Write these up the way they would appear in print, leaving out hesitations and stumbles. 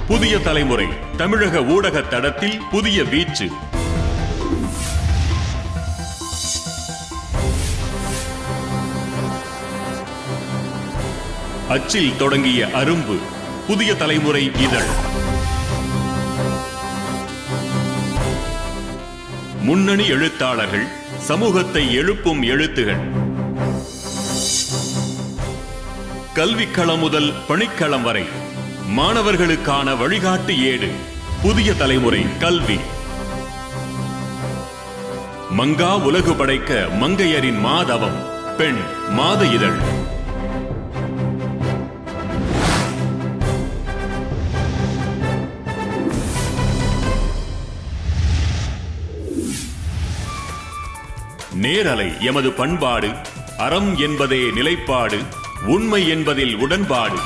புதிய தலைமுறை தமிழக ஊடக தடத்தில் புதிய வீச்சு. அச்சில் தொடங்கிய அரும்பு புதிய தலைமுறை இதழ். முன்னணி எழுத்தாளர்கள், சமூகத்தை எழுப்பும் எழுத்துகள். கல்விக்களம் முதல் பணிக்களம் வரை மாணவர்களுக்கான வழிகாட்டு ஏடு புதிய தலைமுறை கல்வி. மங்கா உலகு படைக்க மங்கையரின் மாதவம் பெண் மாத இதழ். நேரலை எமது பண்பாடு, அறம் என்பதே நிலைப்பாடு, உண்மை என்பதில் உடன்பாடு.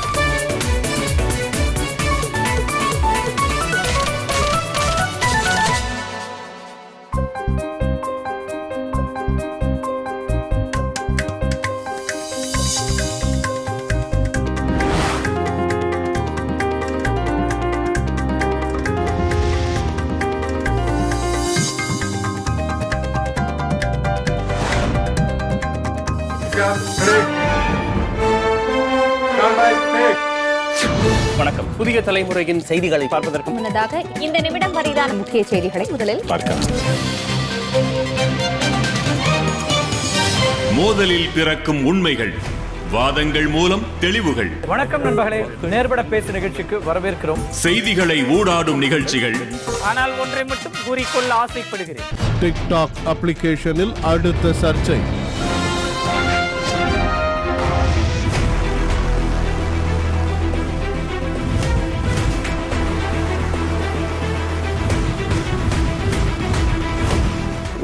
வணக்கம். புதிய தலைமுறையின் செய்திகளை பார்ப்பதற்கு முன்னதாக இந்த நிமிடம் வரையிலான முக்கிய செய்திகளை முதலில் பார்க்கலாம். மோதலில் பிறக்கும் உண்மைகள், வாதங்கள் மூலம் தெளிவுகள். வணக்கம் நண்பர்களே, நேர்பட பேசு நிகழ்ச்சிக்கு வரவேற்கிறோம். செய்திகளை ஊடாடும் நிகழ்ச்சிகள். ஆனால் ஒன்றை மட்டும் கூறிக்கொள்ள ஆசைப்படுகிறேன். டிக்டாக் அப்ளிகேஷனில் அடுத்த சர்ச்சை.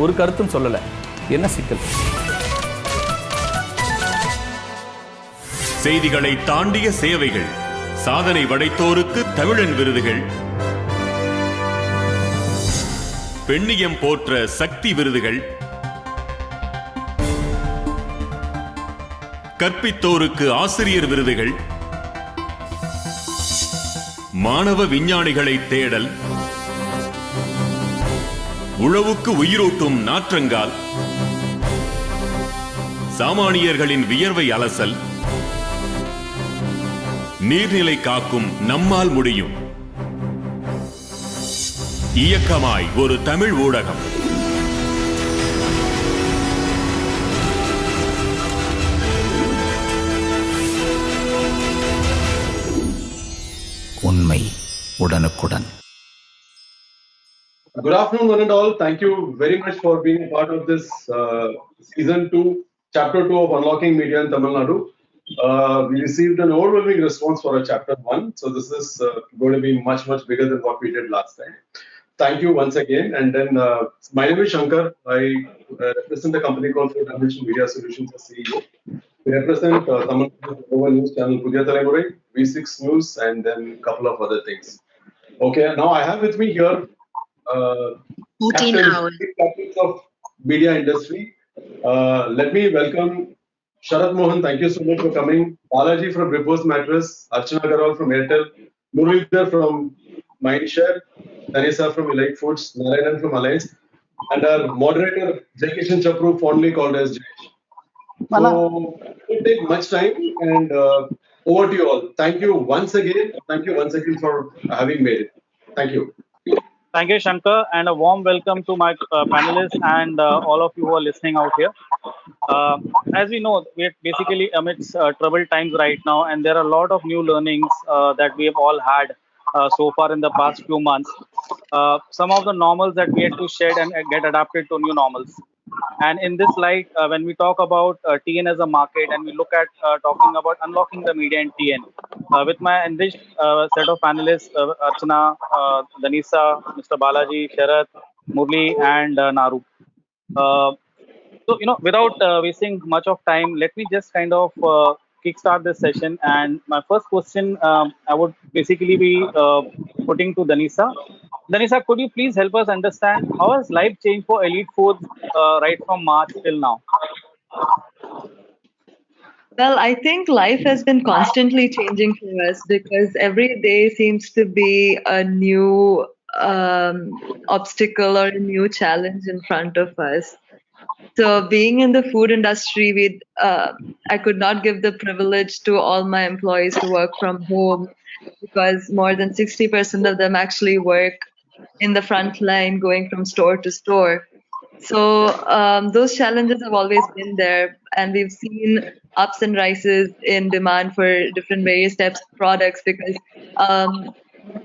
ஒரு கருத்தும் சொல்லல, என்ன சிக்கல்? செய்திகளை தாண்டிய சேவைகள், சாதனை படைத்தோருக்கு தமிழன் விருதுகள், பெண்ணியம் போற்ற சக்தி விருதுகள், கற்பித்தோருக்கு ஆசிரியர் விருதுகள், மாணவ விஞ்ஞானிகளை தேடல், உழவுக்கு உயிரூட்டும் நாற்றங்கால், சாமானியர்களின் வியர்வை அலசல், நீர்நிலை காக்கும் நம்மால் முடியும். இயக்கமாய் ஒரு தமிழ் ஊடகம். உண்மை உடனுக்குடன். Good afternoon, one and all. Thank you very much for being a part of this season 2, chapter 2 of Unlocking Media in Tamil Nadu. We received an overwhelming response for our chapter 1, so this is going to be much bigger than what we did last time. Thank you once again. And then my name is Shankar. I represent a company called Dimension Media Solutions as CEO. We represent Tamil Nadu news channel Pudhiya Thalaimurai, V6 News, and then a couple of other things. Okay, now I have with me here 14 hours of media industry. Let me welcome Sharat Mohan. Thank you so much for coming. Balaji from Repose Mattress, Archana Agarwal from Airtel, Muralidhar from Mindshare, Danisa from Elite Foods, Narayanan from Alliance, and our moderator Jaikishan Chapru, fondly called as Jayesh. So it won't take much time, and over to you all. Thank you once again for having made it. Thank you. Thank you, Shankar, and a warm welcome to my panelists and all of you who are listening out here. As we know, we are basically amidst troubled times right now, and there are a lot of new learnings that we have all had so far in the past few months. Some of the normals that we had to shed and get adapted to new normals. And in this light, when we talk about TN as a market, and we look at talking about unlocking the media in TN, with my enriched set of panelists, Archana, Danisa, Mr. Balaji, Sharat, Murli, and Naru. So, without wasting much of time, let me just kind of kickstart this session. And my first question I would basically be putting to Danisa. Danisa, could you please help us understand how has life changed for Elite Foods right from March till now? Well, I think life has been constantly changing for us because every day seems to be a new obstacle or a new challenge in front of us. So, being in the food industry, I could not give the privilege to all my employees to work from home because more than 60% of them actually work in the front line, going from store to store. So those challenges have always been there, and we've seen ups and rises in demand for different various types of products because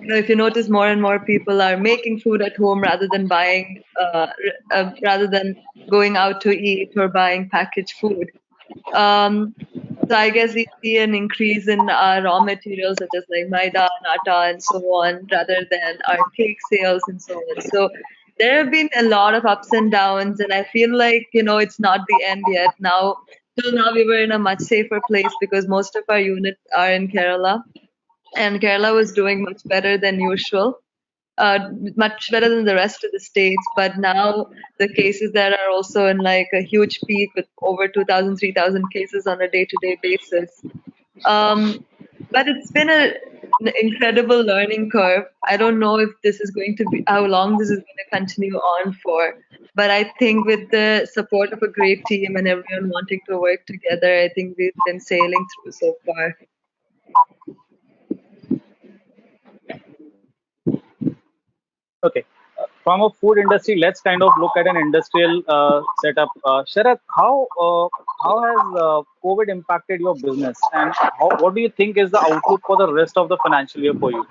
if you notice, more and more people are making food at home rather than going out to eat or buying packaged food. Um, so I guess we see an increase in our raw materials such as like maida, nata, and so on, rather than our cake sales and so on. So there have been a lot of ups and downs, and I feel like it's not the end yet. Till now we were in a much safer place because most of our units are in Kerala, and Kerala was doing much better than usual, much better than the rest of the states. But now the cases there are also in like a huge peak with over 2,000, 3,000 cases on a day-to-day basis. But it's been an incredible learning curve. I don't know if this is going to be how long this is going to continue on for. But I think with the support of a great team and everyone wanting to work together, I think we've been sailing through so far. Okay. From a food industry, let's kind of look at an industrial setup. Sharath, how has COVID impacted your business, and what do you think is the outlook for the rest of the financial year for you?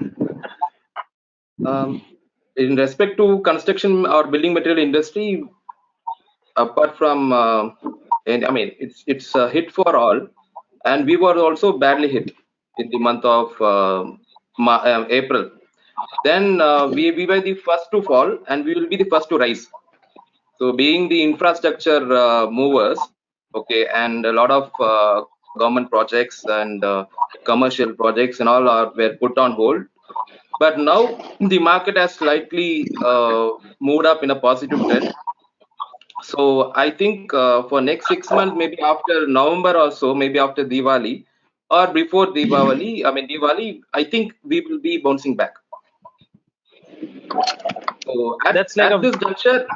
In respect to construction or building material industry, apart from, I mean, it's a hit for all, and we were also badly hit in the month of April. Then we were the first to fall, and we will be the first to rise. So, being the infrastructure movers, okay, and a lot of government projects and commercial projects and all were put on hold. But now the market has slightly moved up in a positive trend. So I think for next 6 months, maybe after November or so, maybe after Diwali or before Diwali, Diwali, I think we will be bouncing back. So at this juncture,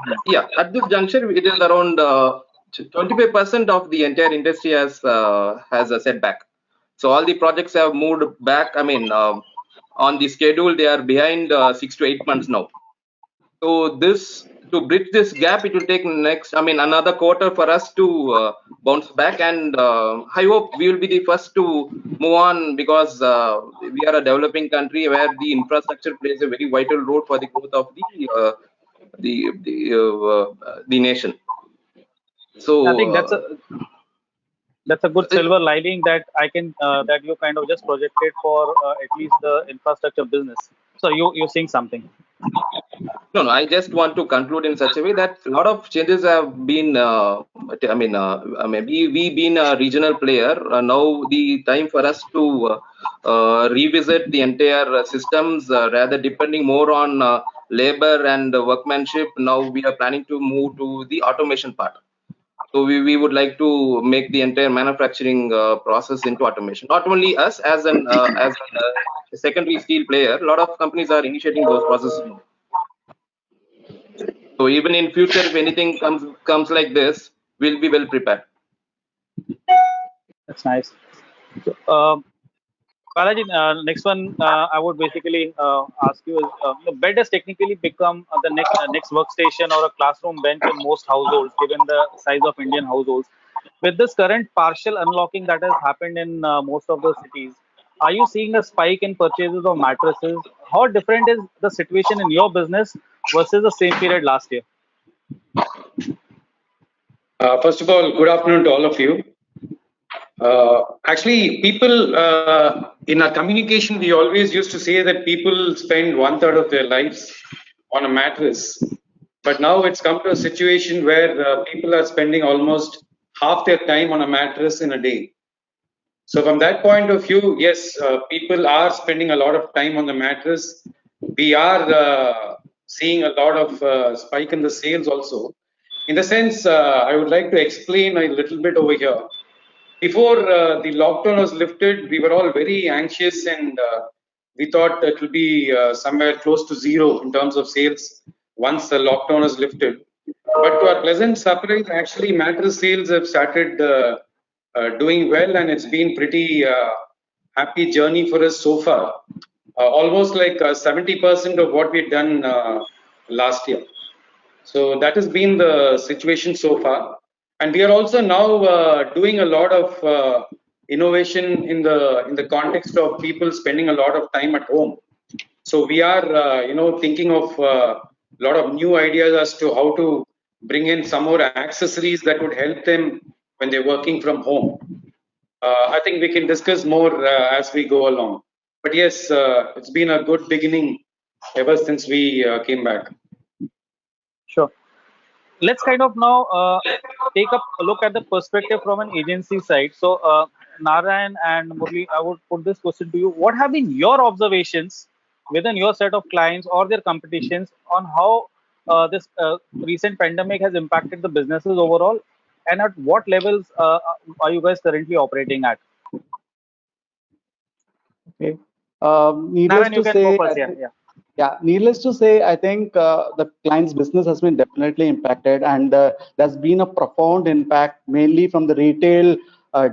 it is around 25% of the entire industry has a setback. So all the projects have moved back. On the schedule, they are behind 6 to 8 months now. So to bridge this gap, it will take another quarter for us to bounce back, and I hope we will be the first to move on because we are a developing country where the infrastructure plays a very vital role for the growth of the nation. So I think that's a good silver lining that that you kind of just projected for at least the infrastructure business. So you're saying something? No, I just want to conclude in such a way that a lot of changes have been. We being a regional player, now the time for us to revisit the entire systems, rather depending more on labor and workmanship. Now we are planning to move to the automation part. So we would like to make the entire manufacturing process into automation. Not only us as a secondary steel player, a lot of companies are initiating those processes. So even in future, if anything comes like this, we'll be well prepared. That's nice. So, Balaji, next one I would basically ask you is bed has technically become the next workstation or a classroom bench in most households, given the size of Indian households. With this current partial unlocking that has happened in most of the cities, are you seeing a spike in purchases of mattresses? How different is the situation in your business versus the same period last year? First of all, good afternoon to all of you. Actually, people in our communication, we always used to say that people spend 1/3 of their lives on a mattress. But now it's come to a situation where people are spending almost half their time on a mattress in a day. So from that point of view, yes, people are spending a lot of time on the mattress. We are seeing a lot of spike in the sales also. In the sense, I would like to explain a little bit over here. before the lockdown was lifted, we were all very anxious and we thought it will be somewhere close to zero in terms of sales once the lockdown is lifted. But to our pleasant surprise, actually, mattress sales have started doing well, and it's been pretty happy journey for us so far. Almost like 70% of what we've done last year. So that has been the situation so far, and we are also now doing a lot of innovation in the context of people spending a lot of time at home. So we are thinking of a lot of new ideas as to how to bring in some more accessories that would help them when they're working from home. I think we can discuss more as we go along. But yes, it's been a good beginning ever since we came back. Sure. Let's kind of now take up a look at the perspective from an agency side. So, Narayan and Murli, I would put this question to you. What have been your observations within your set of clients or their competitions on how this recent pandemic has impacted the businesses overall, and at what levels are you guys currently operating at? Okay. Narayan, Needless you to can go say, first. I Yeah, think, yeah. yeah, needless to say, I think the client's business has been definitely impacted, and there's been a profound impact mainly from the retail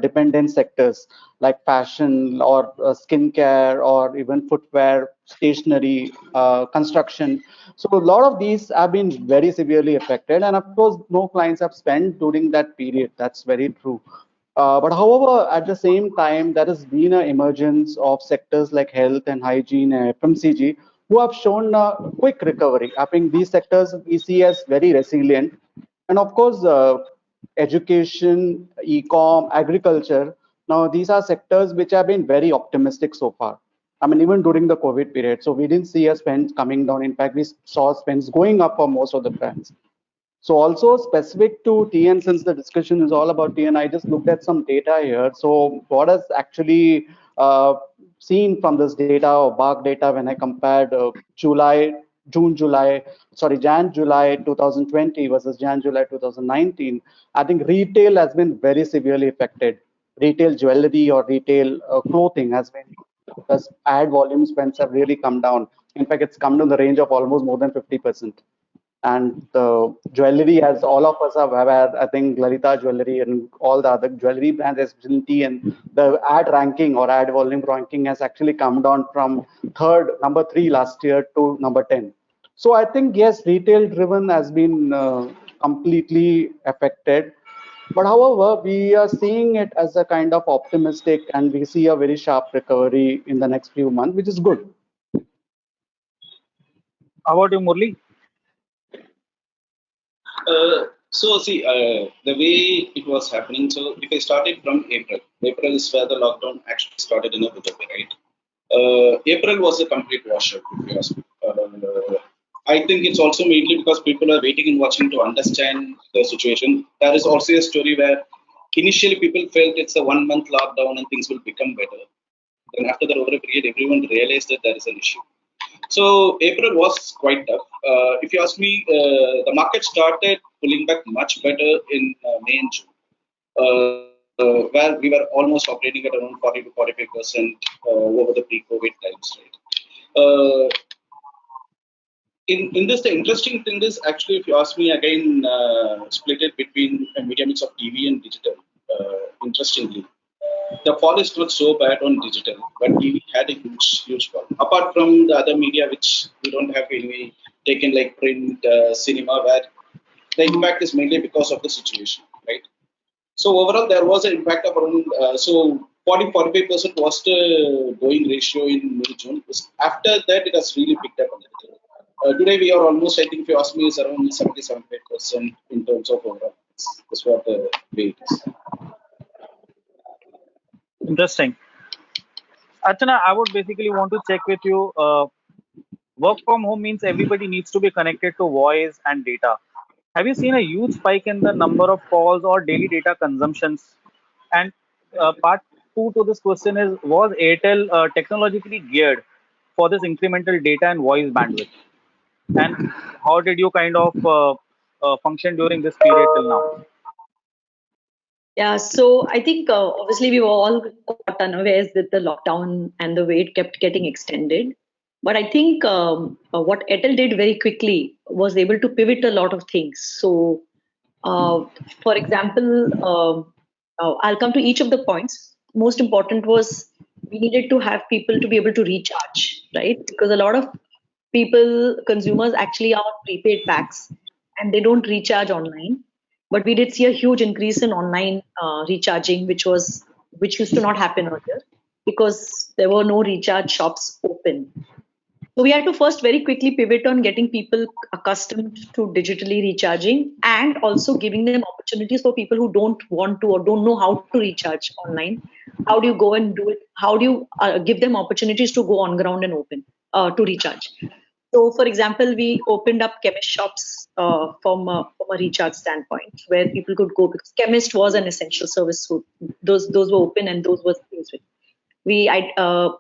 dependent sectors like fashion or skincare or even footwear, stationery, construction. So a lot of these have been very severely affected, and of course, no clients have spent during that period. That's very true. But however, at the same time, there has been an emergence of sectors like health and hygiene and FMCG who have shown a quick recovery. I think these sectors we see as very resilient. And of course, education, e-com, agriculture. Now, these are sectors which have been very optimistic so far. I mean, even during the COVID period. So we didn't see a spend coming down. In fact, we saw spends going up for most of the brands. So also specific to TN, since the discussion is all about TN, I just looked at some data here. So what has actually seen from this data or BARC data when I compared Jan, July 2020 versus Jan, July 2019, I think retail has been very severely affected. Retail jewelry or retail clothing has been, because ad volume spends have really come down. In fact, it's come to the range of almost more than 50%. And the jewelry, as all of us are aware, I think Lalita Jewelry and all the other jewelry brands, especially and the ad ranking or ad volume ranking has actually come down from number 3 last year to number 10. So I think, yes, retail driven has been completely affected. But however, we are seeing it as a kind of optimistic, and we see a very sharp recovery in the next few months, which is good. How about you, Murli? The way it was happening. So, if I started from April is where the lockdown actually started in a big way, right? April was a complete washout, if you ask me. I think it's also mainly because people are waiting and watching to understand the situation. There is also a story where initially people felt it's a 1 month lockdown and things will become better. Then after that over a period, everyone realized that there is an issue. So April was quite tough. If you ask me, the market started pulling back much better in May and June, where we were almost operating at around 40 to 45% over the pre-COVID times. Right? In this, the interesting thing is actually, if you ask me again, split it between a media mix of TV and digital. Interestingly, the fall is not so bad on digital, but TV had a huge fall. Apart from the other media, which we don't have any taken like print, cinema, where the impact is mainly because of the situation, right? So overall, there was an impact of around 40-45% was the going ratio in May June. After that, it has really picked up a little. Today, we are almost, I think, if you ask me, is around 70-75% in terms of overall. That's what the way it is. Interesting. Archana, I would basically want to check with you. Work from home means everybody needs to be connected to voice and data. Have you seen a huge spike in the number of calls or daily data consumptions? And part two to this question is, was Airtel technologically geared for this incremental data and voice bandwidth? And how did you kind of function during this period till now? Yeah, so I think obviously we were all caught unawares with the lockdown and the way it kept getting extended. But I think what Airtel did very quickly was able to pivot a lot of things. So, uh, for example, I'll come to each of the points. Most important was we needed to have people to be able to recharge, right? Because a lot of people, consumers actually are on prepaid packs and they don't recharge online. But we did see a huge increase in online recharging, which used to not happen earlier because there were no recharge shops open. So we had to first very quickly pivot on getting people accustomed to digitally recharging and also giving them opportunities for people who don't want to or don't know how to recharge online. How do you go and do it? How do you give them opportunities to go on ground and open to recharge? So, for example, we opened up chemist shops from a recharge standpoint, where people could go because chemist was an essential service. So those were open and those were closed. We I, uh,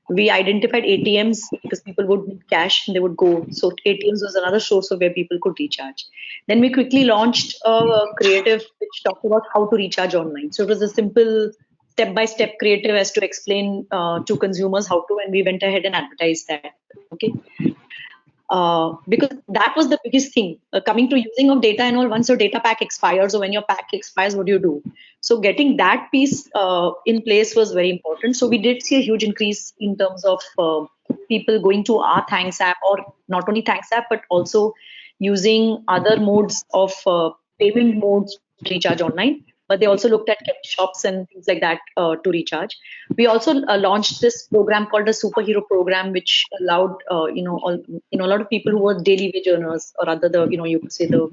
we identified ATMs because people would need cash and they would go. So ATMs was another source of where people could recharge. Then we quickly launched a creative which talked about how to recharge online. So it was a simple step-by-step creative as to explain to consumers how to, and we went ahead and advertised that. Okay, because that was the biggest thing coming to using of data and all. Once your data pack expires or when your pack expires, what do you do? So getting that piece in place was very important. So we did see a huge increase in terms of people going to our Thanks app, or not only Thanks app but also using other modes of payment modes to recharge online. But they also looked at shops and things like that to recharge. We also launched this program called the Superhero Program, which allowed a lot of people who were daily wage earners, or rather the you could say the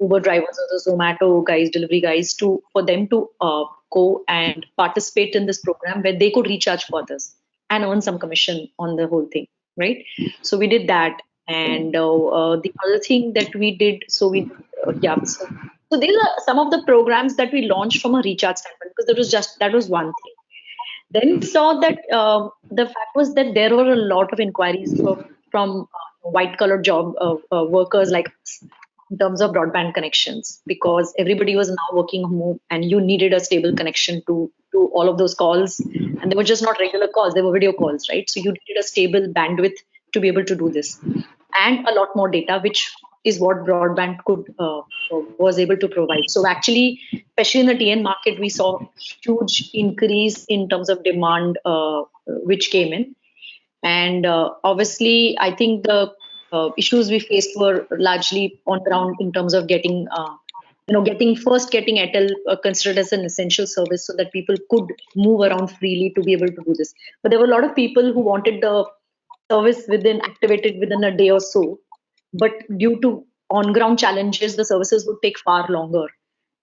Uber drivers or the Zomato guys, delivery guys, for them to go and participate in this program where they could recharge for others and earn some commission on the whole thing, right? So we did that, and the other thing that we did, so these are some of the programs that we launched from a recharge standpoint, because that was one thing. Then we saw that the fact was that there were a lot of inquiries from white collar job workers like us in terms of broadband connections, because everybody was now working home and you needed a stable connection to all of those calls, and they were just not regular calls, they were video calls, right? So you needed a stable bandwidth to be able to do this, and a lot more data, which is what broadband was able to provide. So actually, especially in the TN market, we saw huge increase in terms of demand which came in, and obviously, I think the issues we faced were largely on ground in terms of getting getting Airtel considered as an essential service so that people could move around freely to be able to do this. But there were a lot of people who wanted the service activated within a day or so. But due to on ground challenges, the services would take far longer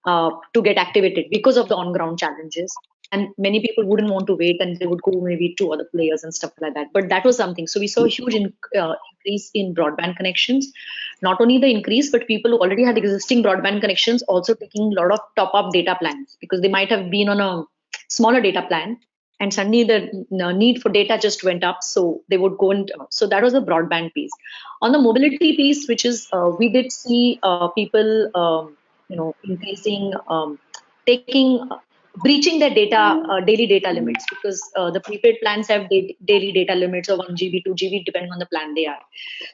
to get activated because of the on ground challenges. And many people wouldn't want to wait and they would go maybe to other players and stuff like that. But that was something. So we saw a huge increase in broadband connections. Not only the increase, but people who already had existing broadband connections also taking a lot of top up data plans, because they might have been on a smaller data plan and suddenly the need for data just went up, so they would go and so that was the broadband piece. On the mobility piece, which is we did see people increasing taking breaching their data daily data limits, because the prepaid plans have daily data limits of 1 GB 2 GB depending on the plan they are.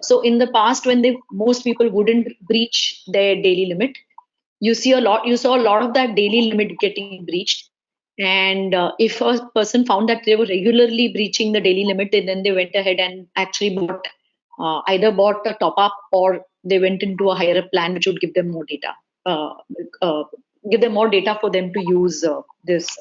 So in the past, when most people wouldn't breach their daily limit, you saw a lot of that daily limit getting breached. And if a person found that they were regularly breaching the daily limit, then they went ahead and actually either bought a top up, or they went into a higher plan which would give them more data, uh, uh, for them to use this.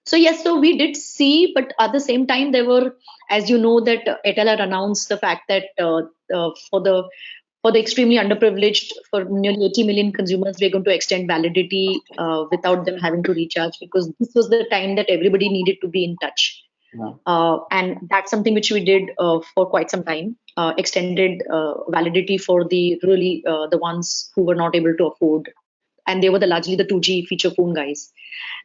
So yes, so we did see, but at the same time, there were, as you know, that Airtel had announced the fact that for the extremely underprivileged, for nearly 80 million consumers, we're going to extend validity without them having to recharge, because this was the time that everybody needed to be in touch. And that's something which we did for quite some time, extended validity for the ones who were not able to afford. And they were largely the 2G feature phone guys.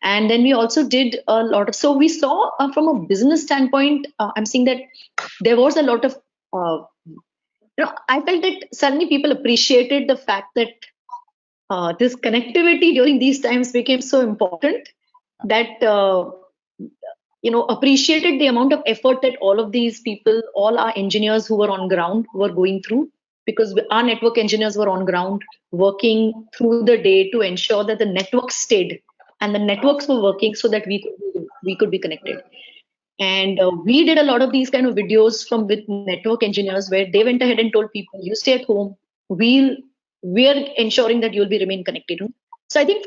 And then we also did a lot of, so we saw from a business standpoint, I'm seeing that there was a lot of, I felt that suddenly people appreciated the fact that this connectivity during these times became so important that appreciated the amount of effort that all of these people, all our engineers who were on ground were going through, because our network engineers were on ground working through the day to ensure that the network stayed and the networks were working so that we could be connected. And we did a lot of these kind of videos from with network engineers where they went ahead and told people, you stay at home, we're ensuring that you'll be remain connected. So I think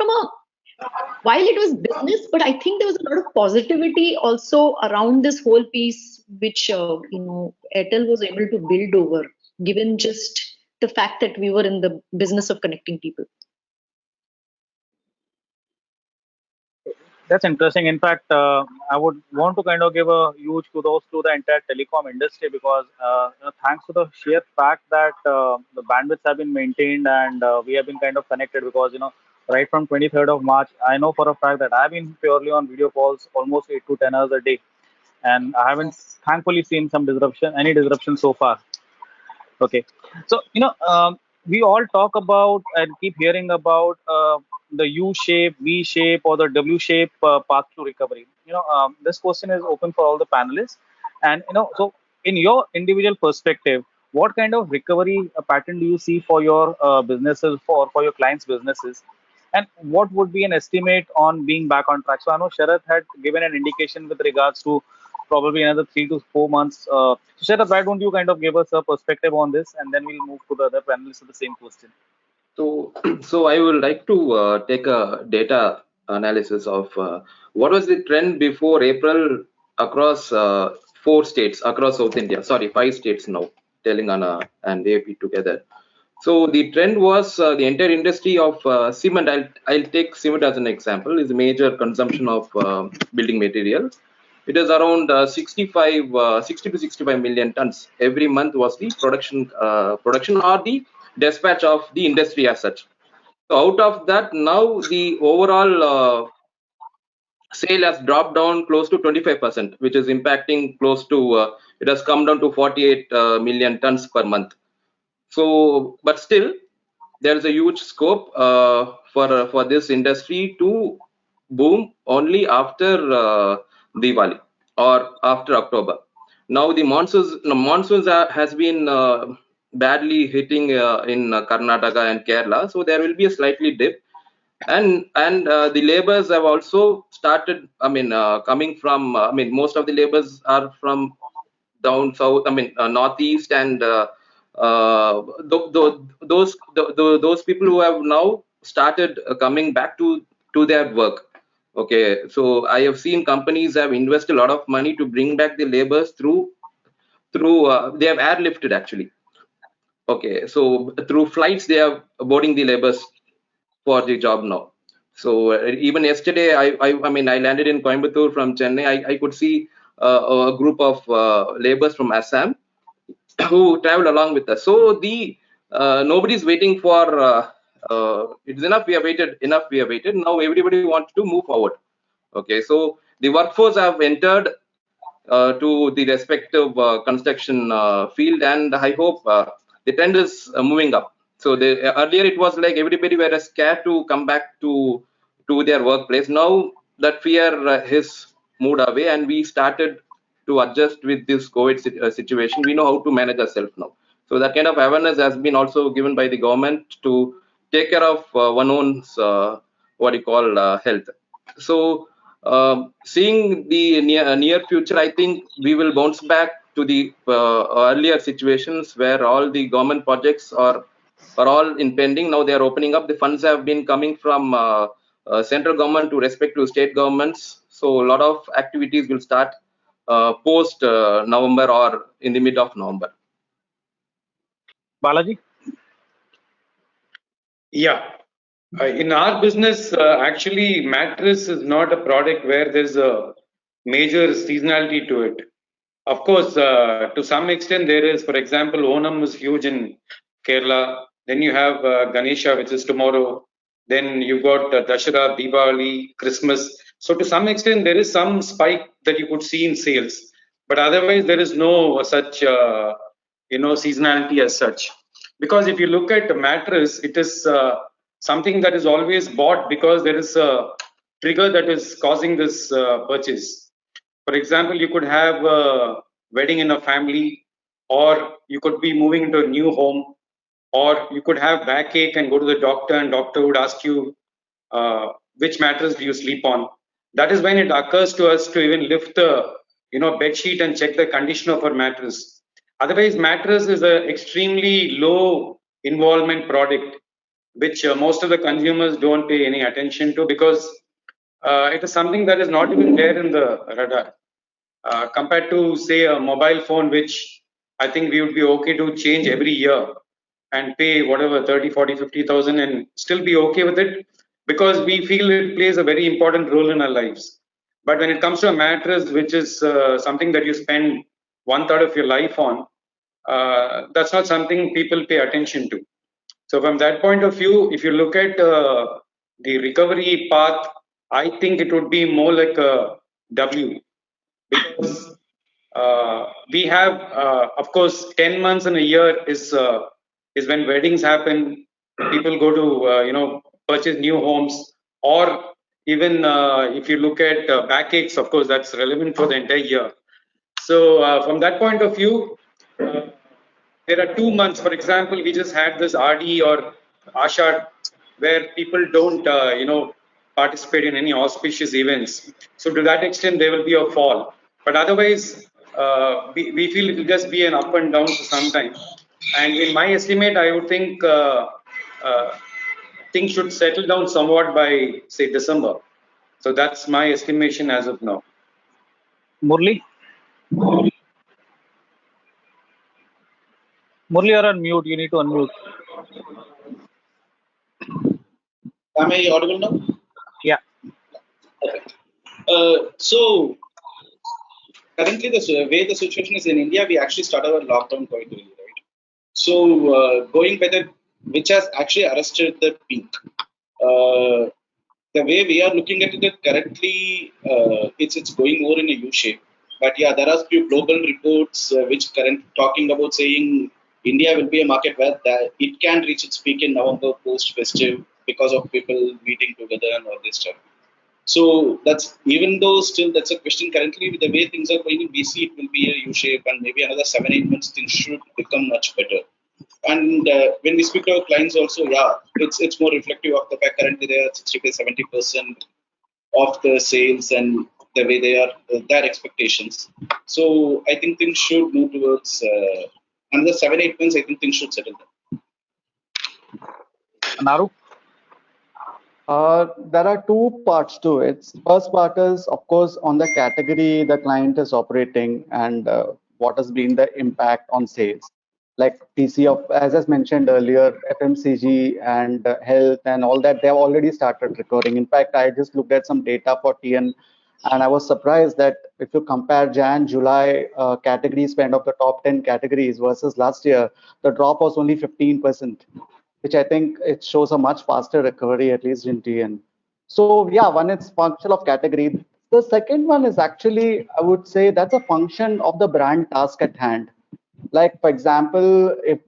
while it was business, but I think there was a lot of positivity also around this whole piece, which Airtel was able to build over, given just the fact that we were in the business of connecting people. That's interesting. In fact, I would want to kind of give a huge kudos to the entire telecom industry because thanks to the sheer fact that the bandwidths have been maintained and we have been kind of connected because, right from 23rd of March, I know for a fact that I've been purely on video calls almost 8 to 10 hours a day. And I haven't thankfully seen any disruption so far. Okay. So, we all talk about and keep hearing about the U shape, V shape, or the W shape path to recovery. This question is open for all the panelists. And, so in your individual perspective, what kind of recovery pattern do you see for your businesses, for your clients' businesses? And what would be an estimate on being back on track? So I know Sharath had given an indication with regards to probably another 3 to 4 months. So Sharath, why don't you kind of give us a perspective on this, and then we'll move to the other panelists with the same question. So I would like to take a data analysis of what was the trend before April across 4 states across South India. Sorry, 5 states now, Telangana and AP together. So the trend was the entire industry of cement. I'll take cement as an example. Is a major consumption of building material. It is around 60 to 65 million tons every month was the production or the dispatch of the industry as such. So out of that, now the overall sale has dropped down close to 25%, which is impacting close to it has come down to 48 million tons per month. So, but still, there is a huge scope for this industry to boom only after Diwali or after October. Now the monsoons has been badly hitting in Karnataka and Kerala, so there will be a slightly dip, and the labors have also started. Coming from. Most of the labors are from down south. Northeast and those people who have now started coming back to their work. Okay, so I have seen companies have invested a lot of money to bring back the labors through they have airlifted actually. Okay, so through flights they are boarding the labors for the job now. So even yesterday, I landed in Coimbatore from Chennai. I could see a group of laborers from Assam who traveled along with us. So the nobody's waiting for it's enough. We have waited. Enough. We have waited. Now everybody wants to move forward. Okay, so the workforce have entered to the respective construction field, and I hope the trend is moving up. So earlier it was like everybody were scared to come back to their workplace. Now that fear has moved away, and we started to adjust with this COVID situation. We know how to manage ourselves now. So that kind of awareness has been also given by the government to take care of one own's health. So seeing the near future, I think we will bounce back to the earlier situations where all the government projects are all impending. Now they are opening up. The funds have been coming from central government to respective state governments. So a lot of activities will start post November or in the mid of November. Balaji? Yeah. In our business, actually, mattress is not a product where there's a major seasonality to it. Of course, to some extent, there is. For example, Onam is huge in Kerala. Then you have Ganesha, which is tomorrow. Then you've got Dashera, Diwali, Christmas. So to some extent, there is some spike that you could see in sales. But otherwise, there is no such seasonality as such. Because if you look at the mattress, it is something that is always bought because there is a trigger that is causing this purchase. For example, you could have a wedding in a family, or you could be moving into a new home, or you could have backache and go to the doctor, and doctor would ask you which mattress do you sleep on. That is when it occurs to us to even lift the bed sheet and check the condition of our mattress. Otherwise, mattress is an extremely low involvement product, which most of the consumers don't pay any attention to because it is something that is not even there in the radar. Compared to say a mobile phone, which I think we would be okay to change every year and pay whatever 30, 40, 50,000 and still be okay with it because we feel it plays a very important role in our lives. But when it comes to a mattress, which is something that you spend one third of your life on, that's not something people pay attention to. So from that point of view, if you look at the recovery path, I think it would be more like a W because we have, of course, 10 months in a year is when weddings happen. People go to purchase new homes, or even if you look at backaches, of course, that's relevant for the entire year. So from that point of view, there are 2 months. For example, we just had this RD or Ashad, where people don't, participate in any auspicious events. So to that extent, there will be a fall. But otherwise, we feel it will just be an up and down for some time. And in my estimate, I would think things should settle down somewhat by say December. So that's my estimation as of now. Murli? Murli, you're on mute. You need to unmute. Am I audible now? Yeah. Okay. So currently, the way the situation is in India, we actually started our lockdown quite early, right? So going by the which has actually arrested the peak. The way we are looking at it currently, it's going more in a U shape. But yeah, there are few global reports which current talking about saying India will be a market where it can reach its peak in November post festive because of people meeting together and all this stuff. So that's even though still that's a question currently with the way things are going, we see it will be a U shape and maybe another 7-8 months things should become much better. And when we speak to our clients also, yeah, it's more reflective of the fact currently they are 60-70% of the sales and the way they are their expectations. So I think things should move towards another 7-8 months. I think things should settle down. Naru? There are two parts to it. First part is, of course, on the category the client is operating and what has been the impact on sales. Like PC of, as I mentioned earlier, FMCG and health and all that, they have already started recovering. In fact, I just looked at some data for TN and I was surprised that if you compare Jan, July category spend of the top 10 categories versus last year, the drop was only 15%, which I think it shows a much faster recovery, at least in TN. So yeah, one is functional of category. The second one is actually, I would say that's a function of the brand task at hand. Like for example, if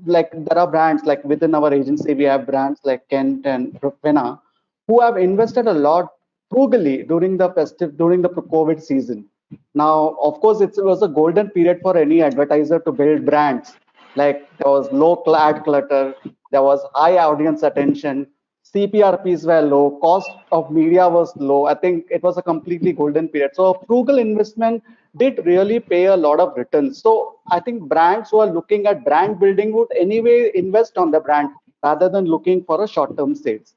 like there are brands like within our agency, we have brands like Kent and Propena who have invested a lot frugally during the COVID season. Now, of course, it was a golden period for any advertiser to build brands. Like there was low ad clutter, there was high audience attention, CPRPs were low, cost of media was low. I think it was a completely golden period. So frugal investment did really pay a lot of returns. So I think brands who are looking at brand building would anyway invest on the brand rather than looking for a short-term sales.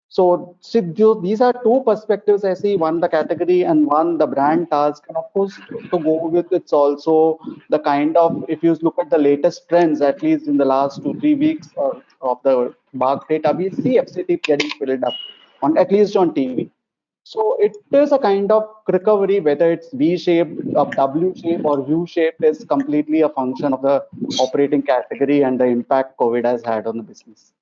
So these are two perspectives I see, one the category and one the brand task. And of course, to go with it's also the kind of, if you look at the latest trends, at least in the last 2-3 weeks of the market data, we see FCT getting filled up, on at least on TV. So it is a kind of recovery, whether it's V-shaped, W-shaped or U-shaped is completely a function of the operating category and the impact COVID has had on the business.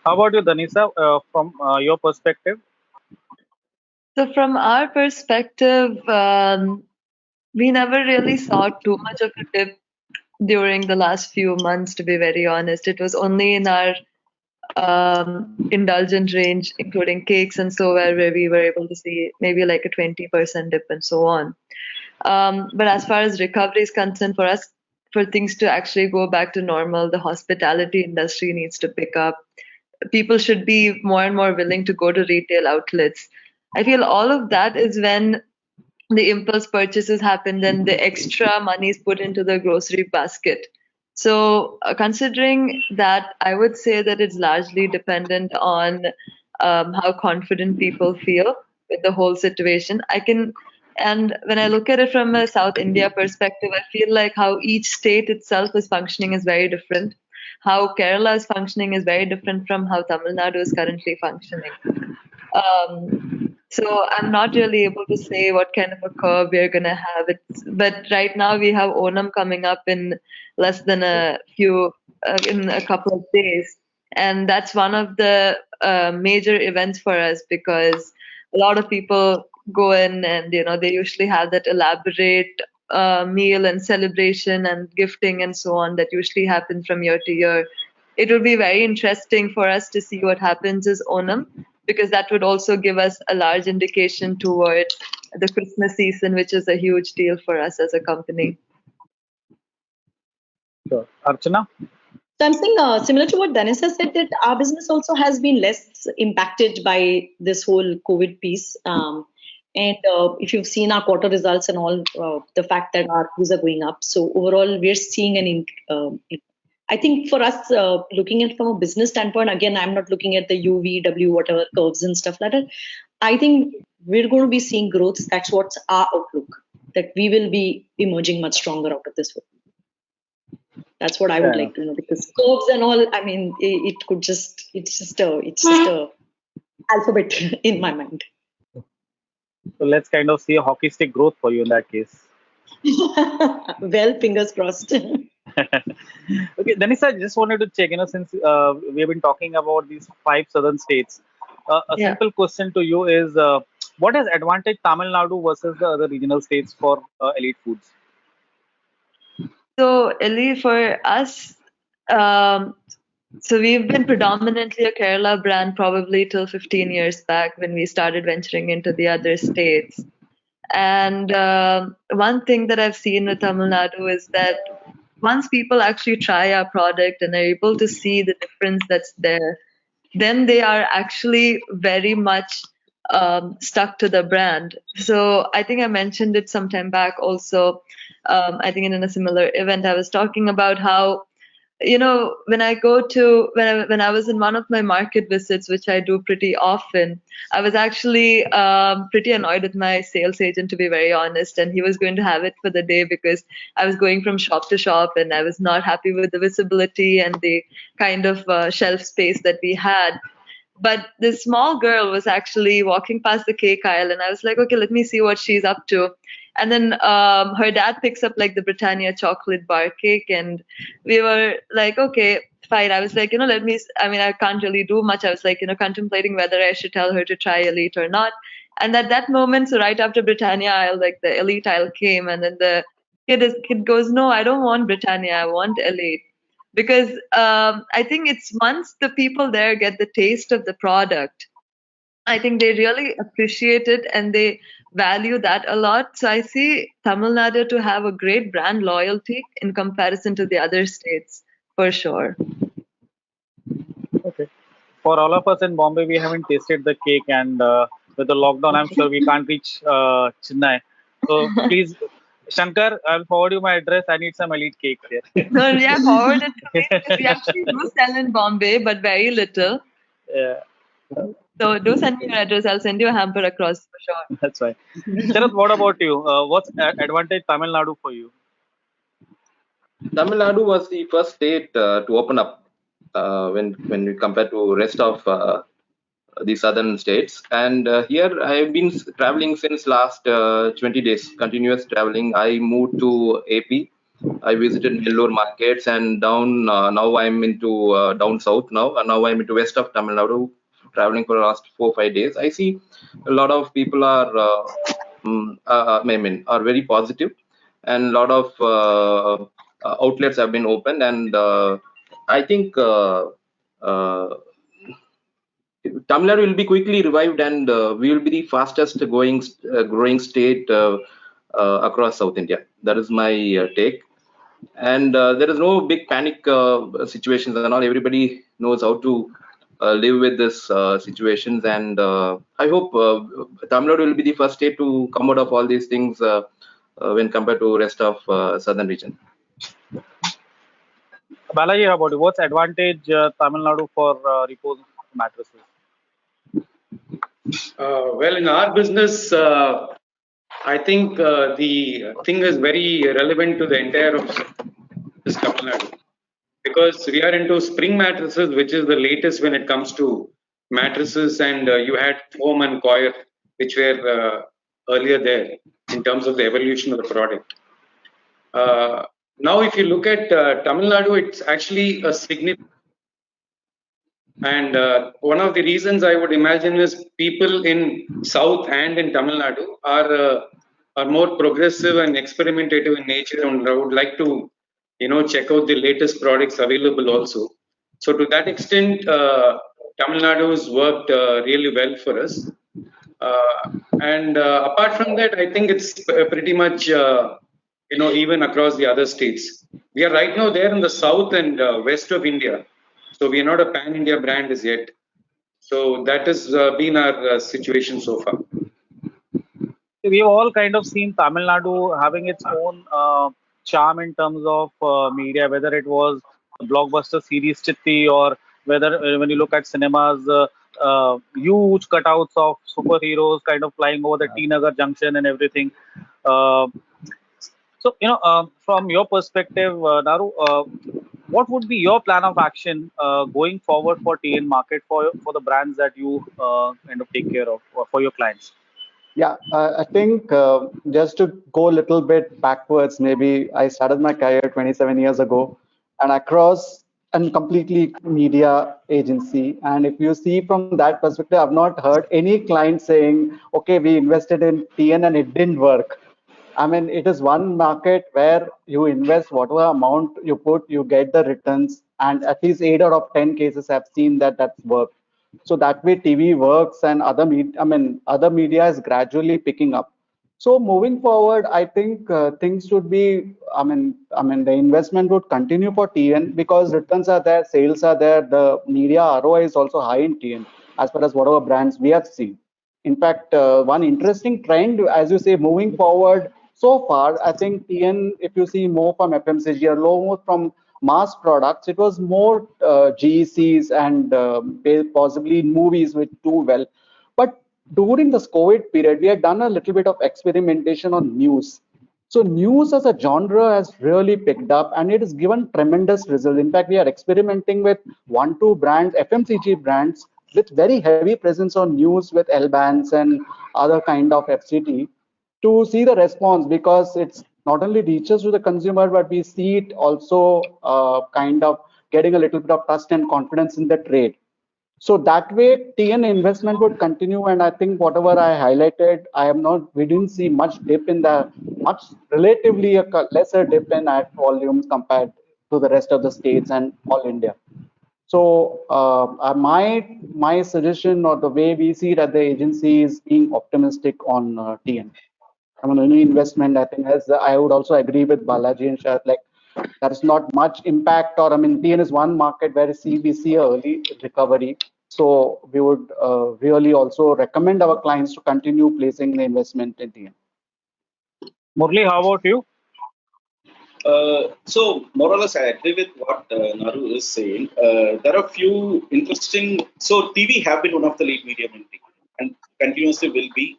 How about you, Danisa, from your perspective? So from our perspective, we never really saw too much of a dip during the last few months, to be very honest. It was only in our indulgent range, including cakes and so where we were able to see maybe like a 20% dip and so on. But as far as recovery is concerned, for us, for things to actually go back to normal, the hospitality industry needs to pick up. People should be more and more willing to go to retail outlets. I feel all of that is when the impulse purchases happen, then the extra money is put into the grocery basket. So, considering that, I would say that it's largely dependent on how confident people feel with the whole situation. And when I look at it from a South India perspective, I feel like how each state itself is functioning is very different. How Kerala is functioning is very different from how Tamil Nadu is currently functioning. So I'm not really able to say what kind of a curve we're gonna have. But right now we have Onam coming up in less than in a couple of days, and that's one of the major events for us because a lot of people go in and they usually have that elaborate meal and celebration and gifting and so on that usually happens from year to year. It will be very interesting for us to see what happens as Onam because that would also give us a large indication towards the Christmas season, which is a huge deal for us as a company. Sure. Archana? Something similar to what Dennis has said, that our business also has been less impacted by this whole COVID piece. And if you've seen our quarter results and all, the fact that our ARPUs are going up. So overall, we're seeing I think for us, looking at from a business standpoint, again, I'm not looking at the UVW, whatever curves and stuff like that. I think we're going to be seeing growth. That's what's our outlook, that we will be emerging much stronger out of this. That's what I would like to know, because curves and all, I mean, it's just a alphabet in my mind. So let's kind of see a hockey stick growth for you in that case. Well, fingers crossed. Okay, Dennis, I just wanted to check, since we have been talking about these 5 southern states, a simple question to you is, what has advantage Tamil Nadu versus the other regional states for elite foods? So, Ellie, for us, so we've been predominantly a Kerala brand probably till 15 years back when we started venturing into the other states. And one thing that I've seen with Tamil Nadu is that once people actually try our product and are able to see the difference that's there, then they are actually very much stuck to the brand. So I think I mentioned it some time back also. I think in a similar event, I was talking about how, when I was in one of my market visits, which I do pretty often, I was actually pretty annoyed with my sales agent, to be very honest, and he was going to have it for the day because I was going from shop to shop and I was not happy with the visibility and the kind of shelf space that we had. But this small girl was actually walking past the cake aisle, and I was like, okay, let me see what she's up to. And then her dad picks up like the Britannia chocolate bar cake, and we were like, okay, fine. I was like, I can't really do much. I was like, contemplating whether I should tell her to try Elite or not. And at that moment, so right after Britannia aisle, like the Elite aisle came, and then the kid goes, no, I don't want Britannia, I want Elite. Because I think it's once the people there get the taste of the product, I think they really appreciate it and they value that a lot. So I see Tamil Nadu to have a great brand loyalty in comparison to the other states, for sure. Okay. For all of us in Bombay, we haven't tasted the cake, and with the lockdown, I'm sure we can't reach Chennai. So please, Shankar, I'll forward you my address. I need some elite cakes here. No, yeah, forward it to me. We actually do sell in Bombay, but very little. Yeah. So do send me your address. I'll send you a hamper across for sure. That's right. Sharath, what about you? What's advantage Tamil Nadu for you? Tamil Nadu was the first state to open up when we compare to rest of the southern states. And here I have been traveling since last 20 days, continuous traveling. I moved to AP. I visited Nellore markets and down. Now I'm into down south now, and now I'm into west of Tamil Nadu, traveling for the last 4-5 days. I see a lot of people are are very positive, and a lot of outlets have been opened, and I think Tamil Nadu will be quickly revived, and we will be the fastest growing state across South India. That is my take. And there is no big panic situations and all. Everybody knows how to live with this situations, and I hope Tamil Nadu will be the first state to come out of all these things when compared to rest of southern region. Balaji, how about you? What's advantage Tamil Nadu for repose mattresses? Well, in our business, I think the thing is very relevant to the entire of this Tamil Nadu, because we are into spring mattresses, which is the latest when it comes to mattresses, and you had foam and coir, which were earlier there in terms of the evolution of the product. Now, if you look at Tamil Nadu, it's actually a significant. And one of the reasons I would imagine is people in South and in Tamil Nadu are more progressive and experimentative in nature, and I would like to, check out the latest products available also. So to that extent, Tamil Nadu has worked really well for us. And apart from that, I think it's pretty much, even across the other states. We are right now there in the south and west of India. So we are not a pan-India brand as yet. So that has been our situation so far. We've all kind of seen Tamil Nadu having its own charm in terms of media, whether it was a blockbuster series Chitti, or whether when you look at cinemas, huge cutouts of superheroes kind of flying over the T Nagar junction and everything. So, from your perspective, Naru, what would be your plan of action going forward for TN market for the brands that you kind of take care of for your clients? Yeah, I think just to go a little bit backwards, maybe I started my career 27 years ago, and across a completely media agency. And if you see from that perspective, I've not heard any client saying, okay, we invested in TN and it didn't work. I mean, it is one market where you invest whatever amount you put, you get the returns, and at least 8 out of 10 cases have seen that that's worked. So that way TV works, and other media is gradually picking up. So moving forward, I think things should be, the investment would continue for TN because returns are there, sales are there, the media ROI is also high in TN as far as whatever brands we have seen. In fact, one interesting trend, as you say, moving forward, so far, I think TN, if you see more from FMCG or more from mass products, it was more GECs and possibly movies which do well. But during this COVID period, we had done a little bit of experimentation on news. So news as a genre has really picked up, and it has given tremendous results. In fact, we are experimenting with 1-2 brands, FMCG brands, with very heavy presence on news with L-bands and other kind of FCT, to see the response, because it's not only reaches to the consumer, but we see it also kind of getting a little bit of trust and confidence in the trade. So that way, TN investment would continue, and I think whatever I highlighted, we didn't see much dip in relatively a lesser dip in ad volumes compared to the rest of the states and all India. So my suggestion, or the way we see it at the agency, is being optimistic on TN. I mean, any investment, I think, as I would also agree with Balaji and Shah, like there is not much impact, or TN is one market where we see early recovery. So we would really also recommend our clients to continue placing the investment in TN. Murli, how about you? So more or less, I agree with what Naru is saying. There are few interesting. So TV have been one of the lead medium in TV, and continuously will be.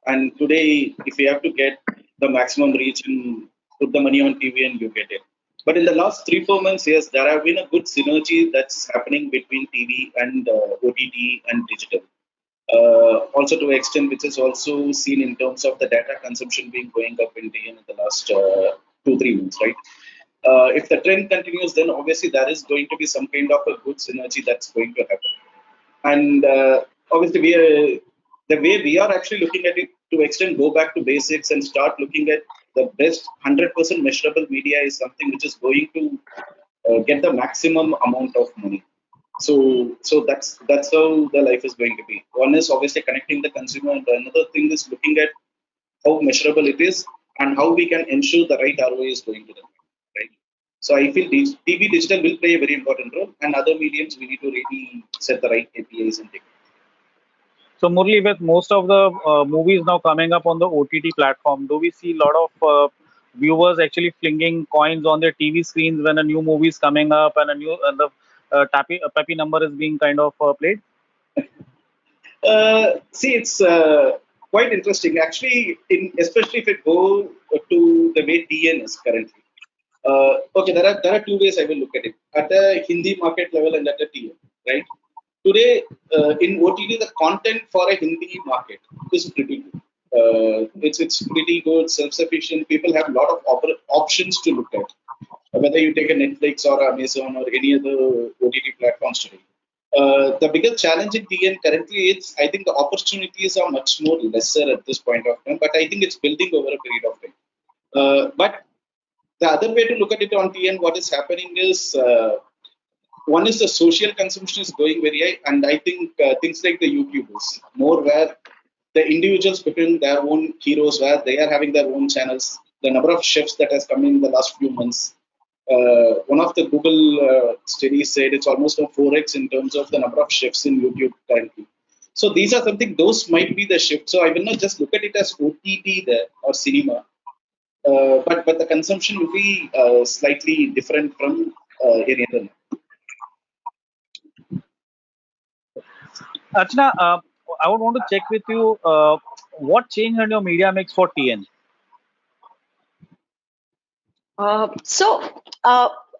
And today, if you have to get the maximum reach and put the money on TV, and you get it. But in the last 3-4 months, yes, there have been a good synergy that's happening between TV and OTT and digital. Also to an extent which is also seen in terms of the data consumption being going up in TN in the last 2-3 months, right? If the trend continues, then obviously there is going to be some kind of a good synergy that's going to happen. And obviously the way we are actually looking at it, to extend, go back to basics and start looking at the best 100% measurable media is something which is going to get the maximum amount of money. So that's how the life is going to be. One is obviously connecting the consumer, and another thing is looking at how measurable it is and how we can ensure the right ROI is going to them, right? So I feel TV digital will play a very important role, and other mediums we need to really set the right KPIs and take. So Murli, with most of the movies now coming up on the OTT platform, do we see a lot of viewers actually flinging coins on their TV screens when a new movie is coming up and the peppy number is being kind of played? See, it's quite interesting actually. Especially if it go to the way TN is currently. Okay, there are two ways I will look at it: at the Hindi market level and at the TN. Right? Today, in OTT, the content for a Hindi market is pretty good. It's pretty good, self-sufficient. People have a lot of options to look at, whether you take a Netflix or Amazon or any other OTT platforms today. The bigger challenge in TN currently is, I think the opportunities are much more lesser at this point of time, but I think it's building over a period of time. But the other way to look at it on TN, what is happening is, one is the social consumption is going very high, and I think things like the YouTubers, more where the individuals become their own heroes, where they are having their own channels. The number of chefs that has come in the last few months, one of the Google studies said it's almost a 4x in terms of the number of chefs in YouTube currently. So these are something, those might be the shift. So I will not just look at it as OTT there or cinema, but the consumption will be slightly different from any other. Archana, I would want to check with you what changed in your media mix for TN?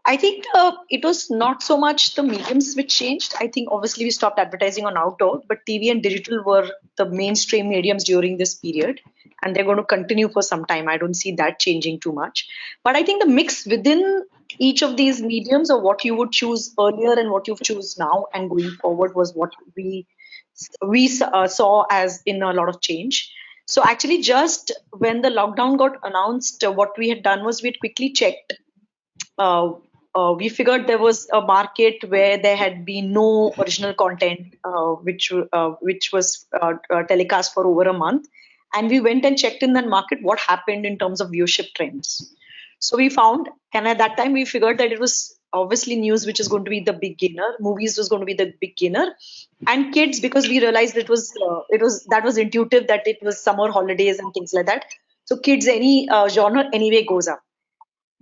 I think it was not so much the mediums which changed. I think obviously we stopped advertising on outdoor, but TV and digital were the mainstream mediums during this period, and they're going to continue for some time. I don't see that changing too much. But I think the mix within each of these mediums, or what you would choose earlier and what you choose now and going forward, was what we saw as in a lot of change. So actually, just when the lockdown got announced, what we had done was we had quickly checked. We figured there was a market where there had been no original content, which was telecast for over a month, and we went and checked in that market what happened in terms of viewership trends. So we found, and at that time we figured that it was obviously news, which is going to be the beginner, movies was going to be the beginner, and kids, because we realized that was intuitive, that it was summer holidays and things like that. So kids, any genre anyway goes up.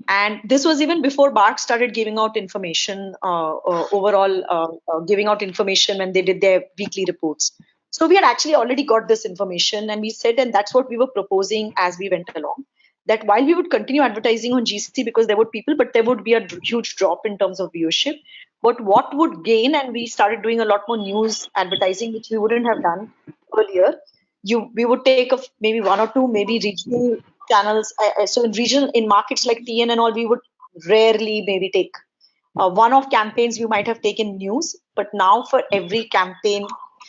And this was even before BARC started giving out information, giving out information when they did their weekly reports. So we had actually already got this information, and we said, and that's what we were proposing as we went along, that while we would continue advertising on GC because there would people, but there would be a huge drop in terms of viewership. But what would gain, and we started doing a lot more news advertising, which we wouldn't have done earlier. We would take maybe one or two, maybe regional channels. So in markets like TN and all, we would rarely maybe take one-off campaigns. We might have taken news, but now for every campaign,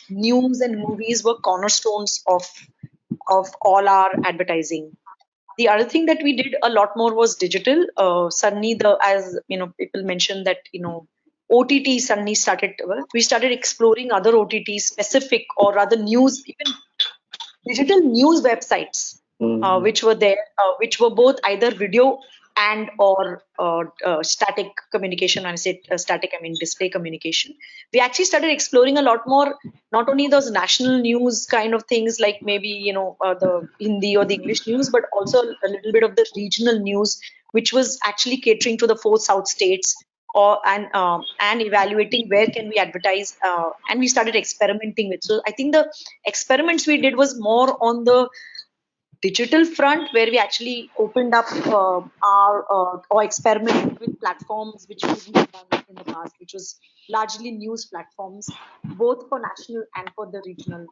news and movies were cornerstones of all our advertising. The other thing that we did a lot more was digital. Suddenly, as people mentioned that OTT suddenly started. We started exploring other OTT specific, or rather news, even digital news websites, which were there, which were both either video and or static communication. When I say static, I mean display communication. We actually started exploring a lot more, not only those national news kind of things, like maybe the Hindi or the English news, but also a little bit of the regional news, which was actually catering to the 4 South states, and evaluating where can we advertise, and we started experimenting with. So I think the experiments we did was more on the digital front, where we actually opened up or experimented with platforms which we have done in the past, which was largely news platforms, both for national and for the regional,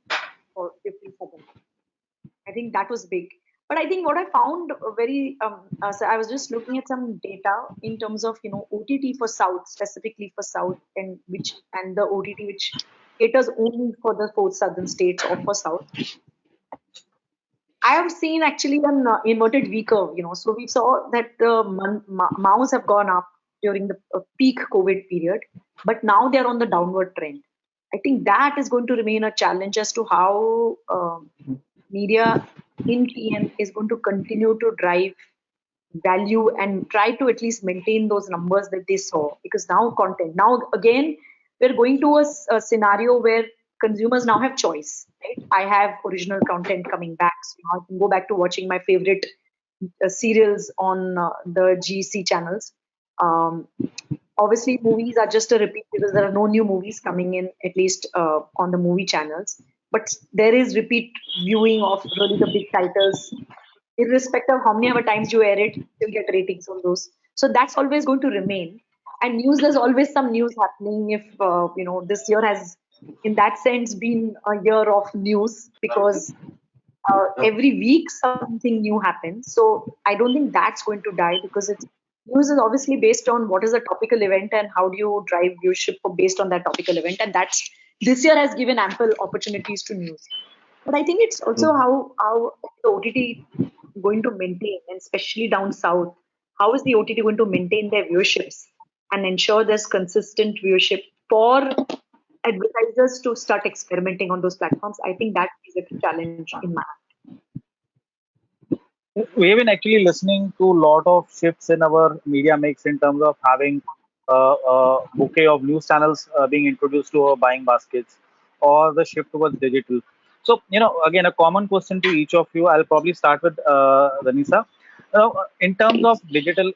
for different segments. I think that was big. But I think what I found very, so I was just looking at some data in terms of OTT for South, specifically for South, and the OTT which caters only for the 4 southern states or for South. I have seen actually an inverted V curve. So we saw that the MAUs have gone up, during the peak COVID period, but now they're on the downward trend. I think that is going to remain a challenge as to how media in TN is going to continue to drive value and try to at least maintain those numbers that they saw. Because now content, now again, we're going to a scenario where consumers now have choice, right? I have original content coming back, so now I can go back to watching my favorite serials on the GC channels. Um, Obviously, movies are just a repeat because there are no new movies coming in, at least on the movie channels. But there is repeat viewing of really the big titles, irrespective of how many ever times you air it, you'll get ratings on those. So that's always going to remain. And news, there's always some news happening. If this year has, in that sense, been a year of news because every week something new happens. So I don't think that's going to die because it's news is obviously based on what is a topical event and how do you drive viewership based on that topical event. And that's this year has given ample opportunities to news. But I think it's also how the OTT going to maintain, and especially down south, how is the OTT going to maintain their viewerships and ensure there's consistent viewership for advertisers to start experimenting on those platforms? I think that is a challenge in my We have been actually listening to a lot of shifts in our media mix in terms of having a bouquet of news channels being introduced to our buying baskets, or the shift towards digital. So, again, a common question to each of you. I'll probably start with Ranisa. In terms of digital,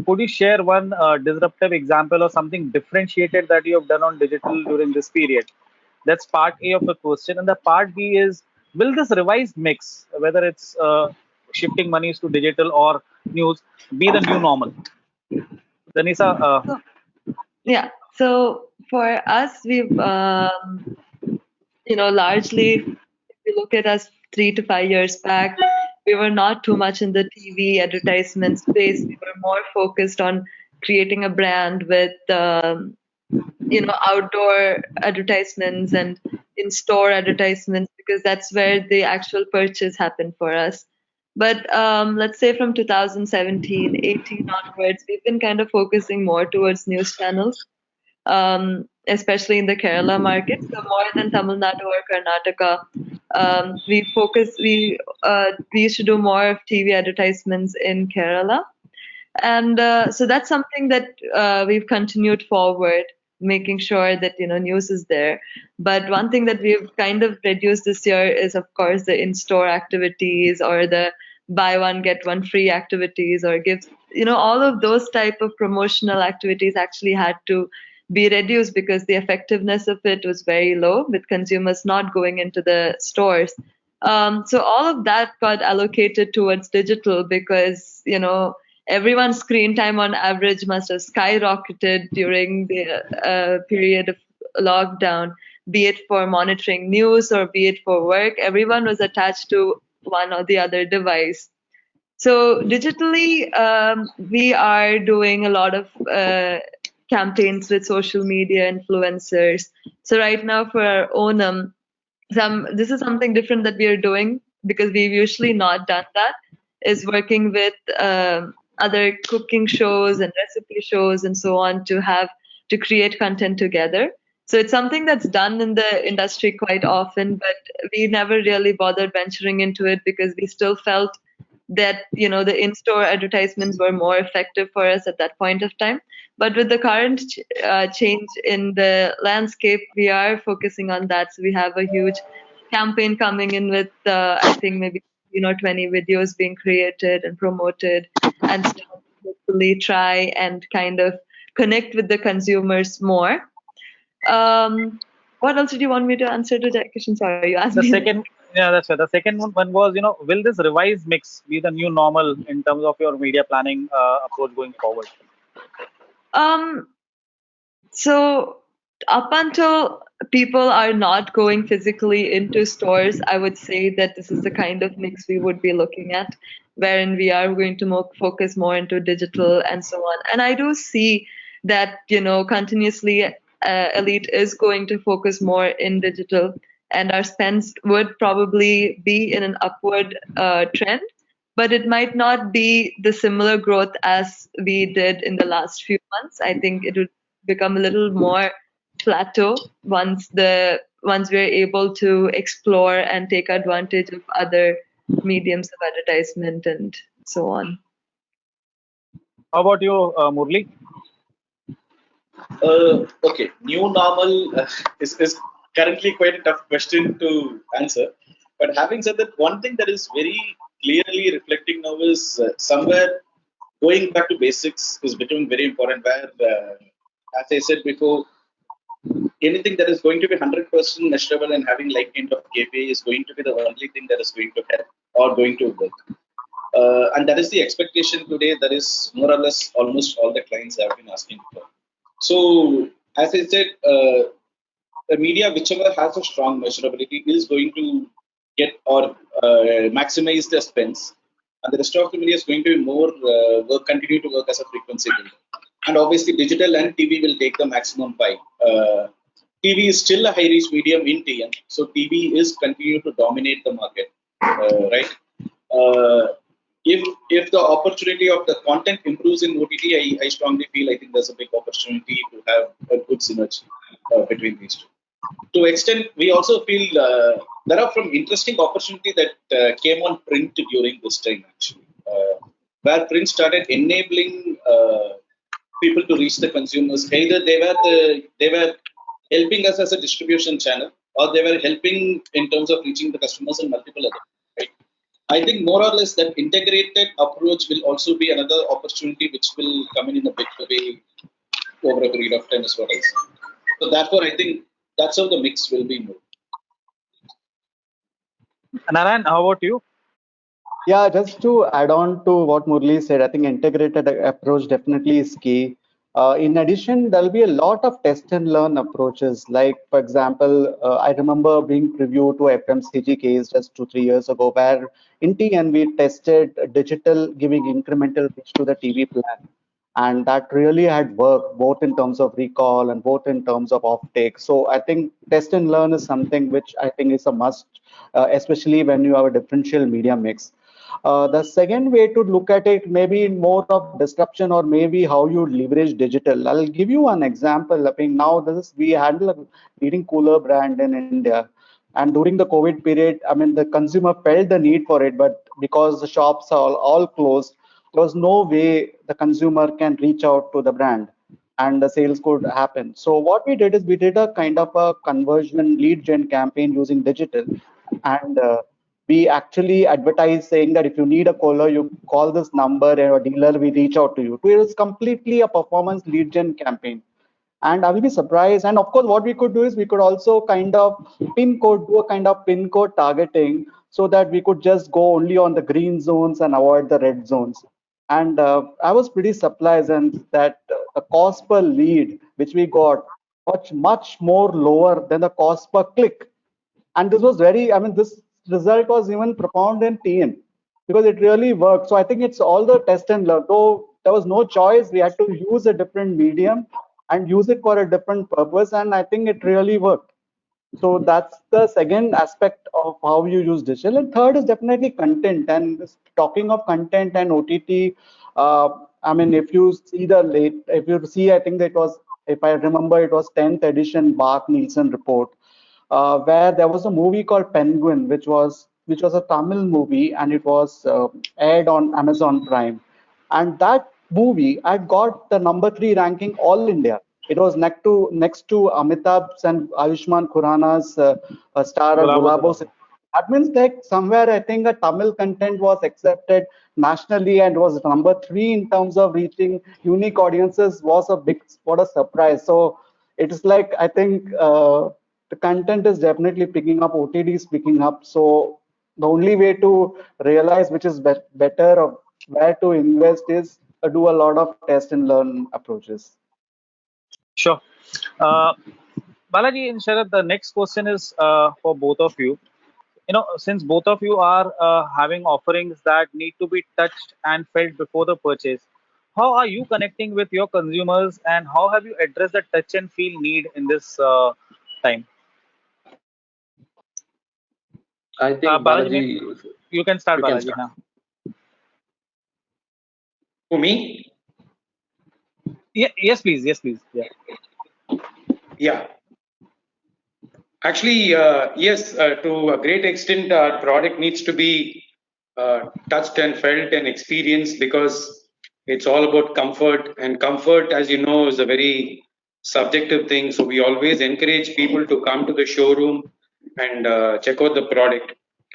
could you share one disruptive example or something differentiated that you have done on digital during this period? That's part A of the question. And the part B is, will this revised mix, whether it's shifting monies to digital or news, be the new normal? Danisa, Yeah. So for us, we've, largely, if you look at us 3 to 5 years back, we were not too much in the TV advertisement space. We were more focused on creating a brand with, outdoor advertisements and in-store advertisements, because that's where the actual purchase happened for us. But let's say from 2017, 18 onwards, we've been kind of focusing more towards news channels, especially in the Kerala market. So more than Tamil Nadu or Karnataka, we used to do more of TV advertisements in Kerala. And so that's something that we've continued forward, making sure that news is there. But one thing that we've kind of reduced this year is, of course, the in-store activities or the buy one get one free activities or gifts. All of those type of promotional activities actually had to be reduced because the effectiveness of it was very low, with consumers not going into the stores. So all of that got allocated towards digital because everyone's screen time on average must have skyrocketed during the period of lockdown, be it for monitoring news or be it for work. Everyone was attached to one or the other device. So digitally, we are doing a lot of campaigns with social media influencers. So right now for our Onam, this is something different that we are doing because we've usually not done that, is working with other cooking shows and recipe shows and so on to create content together. So it's something that's done in the industry quite often, but we never really bothered venturing into it because we still felt that the in-store advertisements were more effective for us at that point of time. But with the current change in the landscape, we are focusing on that. So we have a huge campaign coming in with I think maybe 20 videos being created and promoted, and hopefully try and kind of connect with the consumers more. What else did you want me to answer to that question? Sorry, you asked me. That's right. The second one was, will this revised mix be the new normal in terms of your media planning approach going forward? So up until people are not going physically into stores, I would say that this is the kind of mix we would be looking at, wherein we are going to focus more into digital and so on. And I do see that, continuously Elite is going to focus more in digital, and our spends would probably be in an upward trend. but it might not be the similar growth as we did in the last few months. I think it would become a little more plateau once we're able to explore and take advantage of other mediums of advertisement and so on. How about you, Murli? Okay, new normal is currently quite a tough question to answer. But having said that, one thing that is very clearly reflecting now is somewhere going back to basics is becoming very important. Where, as I said before, anything that is going to be 100% measurable and having like kind of KPI is going to be the only thing that is going to help or going to work. And that is the expectation today. That is more or less almost all the clients have been asking for. So, as I said, the media, whichever has a strong measurability, is going to get or maximize their spends, and the rest of the media is going to be more continue to work as a frequency builder. And obviously, digital and TV will take the maximum pie. TV is still a high reach medium in TN, so TV is continue to dominate the market, right? If the opportunity of the content improves in OTT, I strongly feel I think there's a big opportunity to have a good synergy between these two. To extent, we also feel there are some interesting opportunity that came on print during this time actually, where print started enabling people to reach the consumers. Either they were helping us as a distribution channel, or they were helping in terms of reaching the customers in multiple other. Right? I think more or less that integrated approach will also be another opportunity which will come in a big way over a period of time, is what I see. So therefore, I think that's how the mix will be moved. Narayan, how about you? Yeah, just to add on to what Murli said, I think integrated approach definitely is key. In addition, there'll be a lot of test and learn approaches. Like, for example, I remember being preview to FMCG case just 2-3 years ago, where in TN we tested digital giving incremental reach to the TV plan. And that really had worked both in terms of recall and both in terms of offtake. So I think test and learn is something which I think is a must, especially when you have a differential media mix. The second way to look at it may be more of disruption or maybe how you leverage digital. I'll give you an example. I mean, now we handle a leading cooler brand in India. And during the COVID period, I mean, the consumer felt the need for it, but because the shops are all closed, there was no way the consumer can reach out to the brand and the sales could happen. So what we did is we did a kind of a conversion lead gen campaign using digital, and we actually advertised saying that if you need a caller, you call this number and a dealer will reach out to you. So it was completely a performance lead gen campaign. And I will be surprised. And of course, what we could do is we could also kind of do a kind of pin code targeting so that we could just go only on the green zones and avoid the red zones. And I was pretty surprised and that the cost per lead, which we got, much more lower than the cost per click. And this was very, I mean, this result was even profound in TN because it really worked. So I think it's all the test and learn. Though there was no choice, we had to use a different medium and use it for a different purpose. And I think it really worked. So that's the second aspect of how you use digital. And third is definitely content. And talking of content and OTT, I mean, if you see, I think that was, if I remember, it was 10th edition Bach Nielsen report, where there was a movie called Penguin, which was a Tamil movie, and it was aired on Amazon Prime. And that movie had got the number 3 ranking all India. It was next to Amitabh's and Ayushmann Khurrana's star of Gulabo. That means that somewhere I think a Tamil content was accepted nationally and was number 3 in terms of reaching unique audiences. What a surprise. So it is like, I think the content is definitely picking up, OTT is picking up. So the only way to realize which is better or where to invest is do a lot of test and learn approaches. Sure. Balaji and Sharad, the next question is for both of you. Since both of you are having offerings that need to be touched and felt before the purchase, how are you connecting with your consumers and how have you addressed the touch and feel need in this time? I think Balaji, you can start, Balaji. Start. Now. For me? Yeah, yes, please. Yes, please. Yeah. Yeah. Actually, yes, to a great extent, our product needs to be touched and felt and experienced because it's all about comfort. And comfort, as you know, is a very subjective thing. So we always encourage people to come to the showroom and check out the product.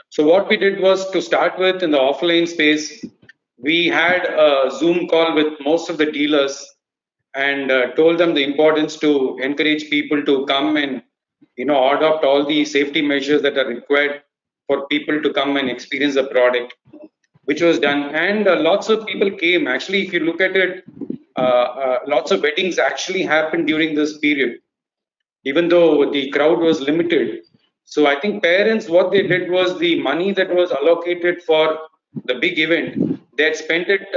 So what we did was to start with in the offline space, we had a Zoom call with most of the dealers and told them the importance to encourage people to come and adopt all the safety measures that are required for people to come and experience the product, which was done. And lots of people came. Actually, if you look at it, lots of weddings actually happened during this period, even though the crowd was limited. So I think parents, what they did was the money that was allocated for the big event, they had spent it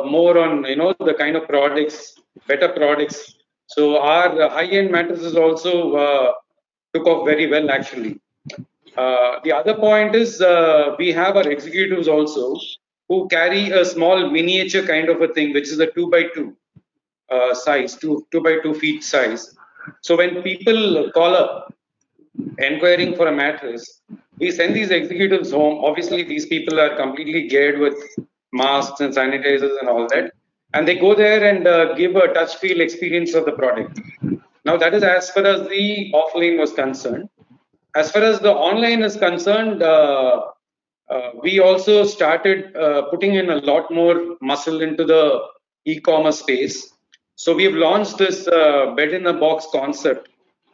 more on the kind of products, better products. So our high-end mattresses also took off very well actually. The other point is we have our executives also who carry a small miniature kind of a thing, which is a 2x2 size, 2 by 2 feet size. So when people call up inquiring for a mattress, we send these executives home. Obviously, these people are completely geared with masks and sanitizers and all that, and they go there and give a touch feel experience of the product. Now that is as far as the offline was concerned. As far as the online is concerned, we also started putting in a lot more muscle into the e-commerce space. So we have launched this bed in a box concept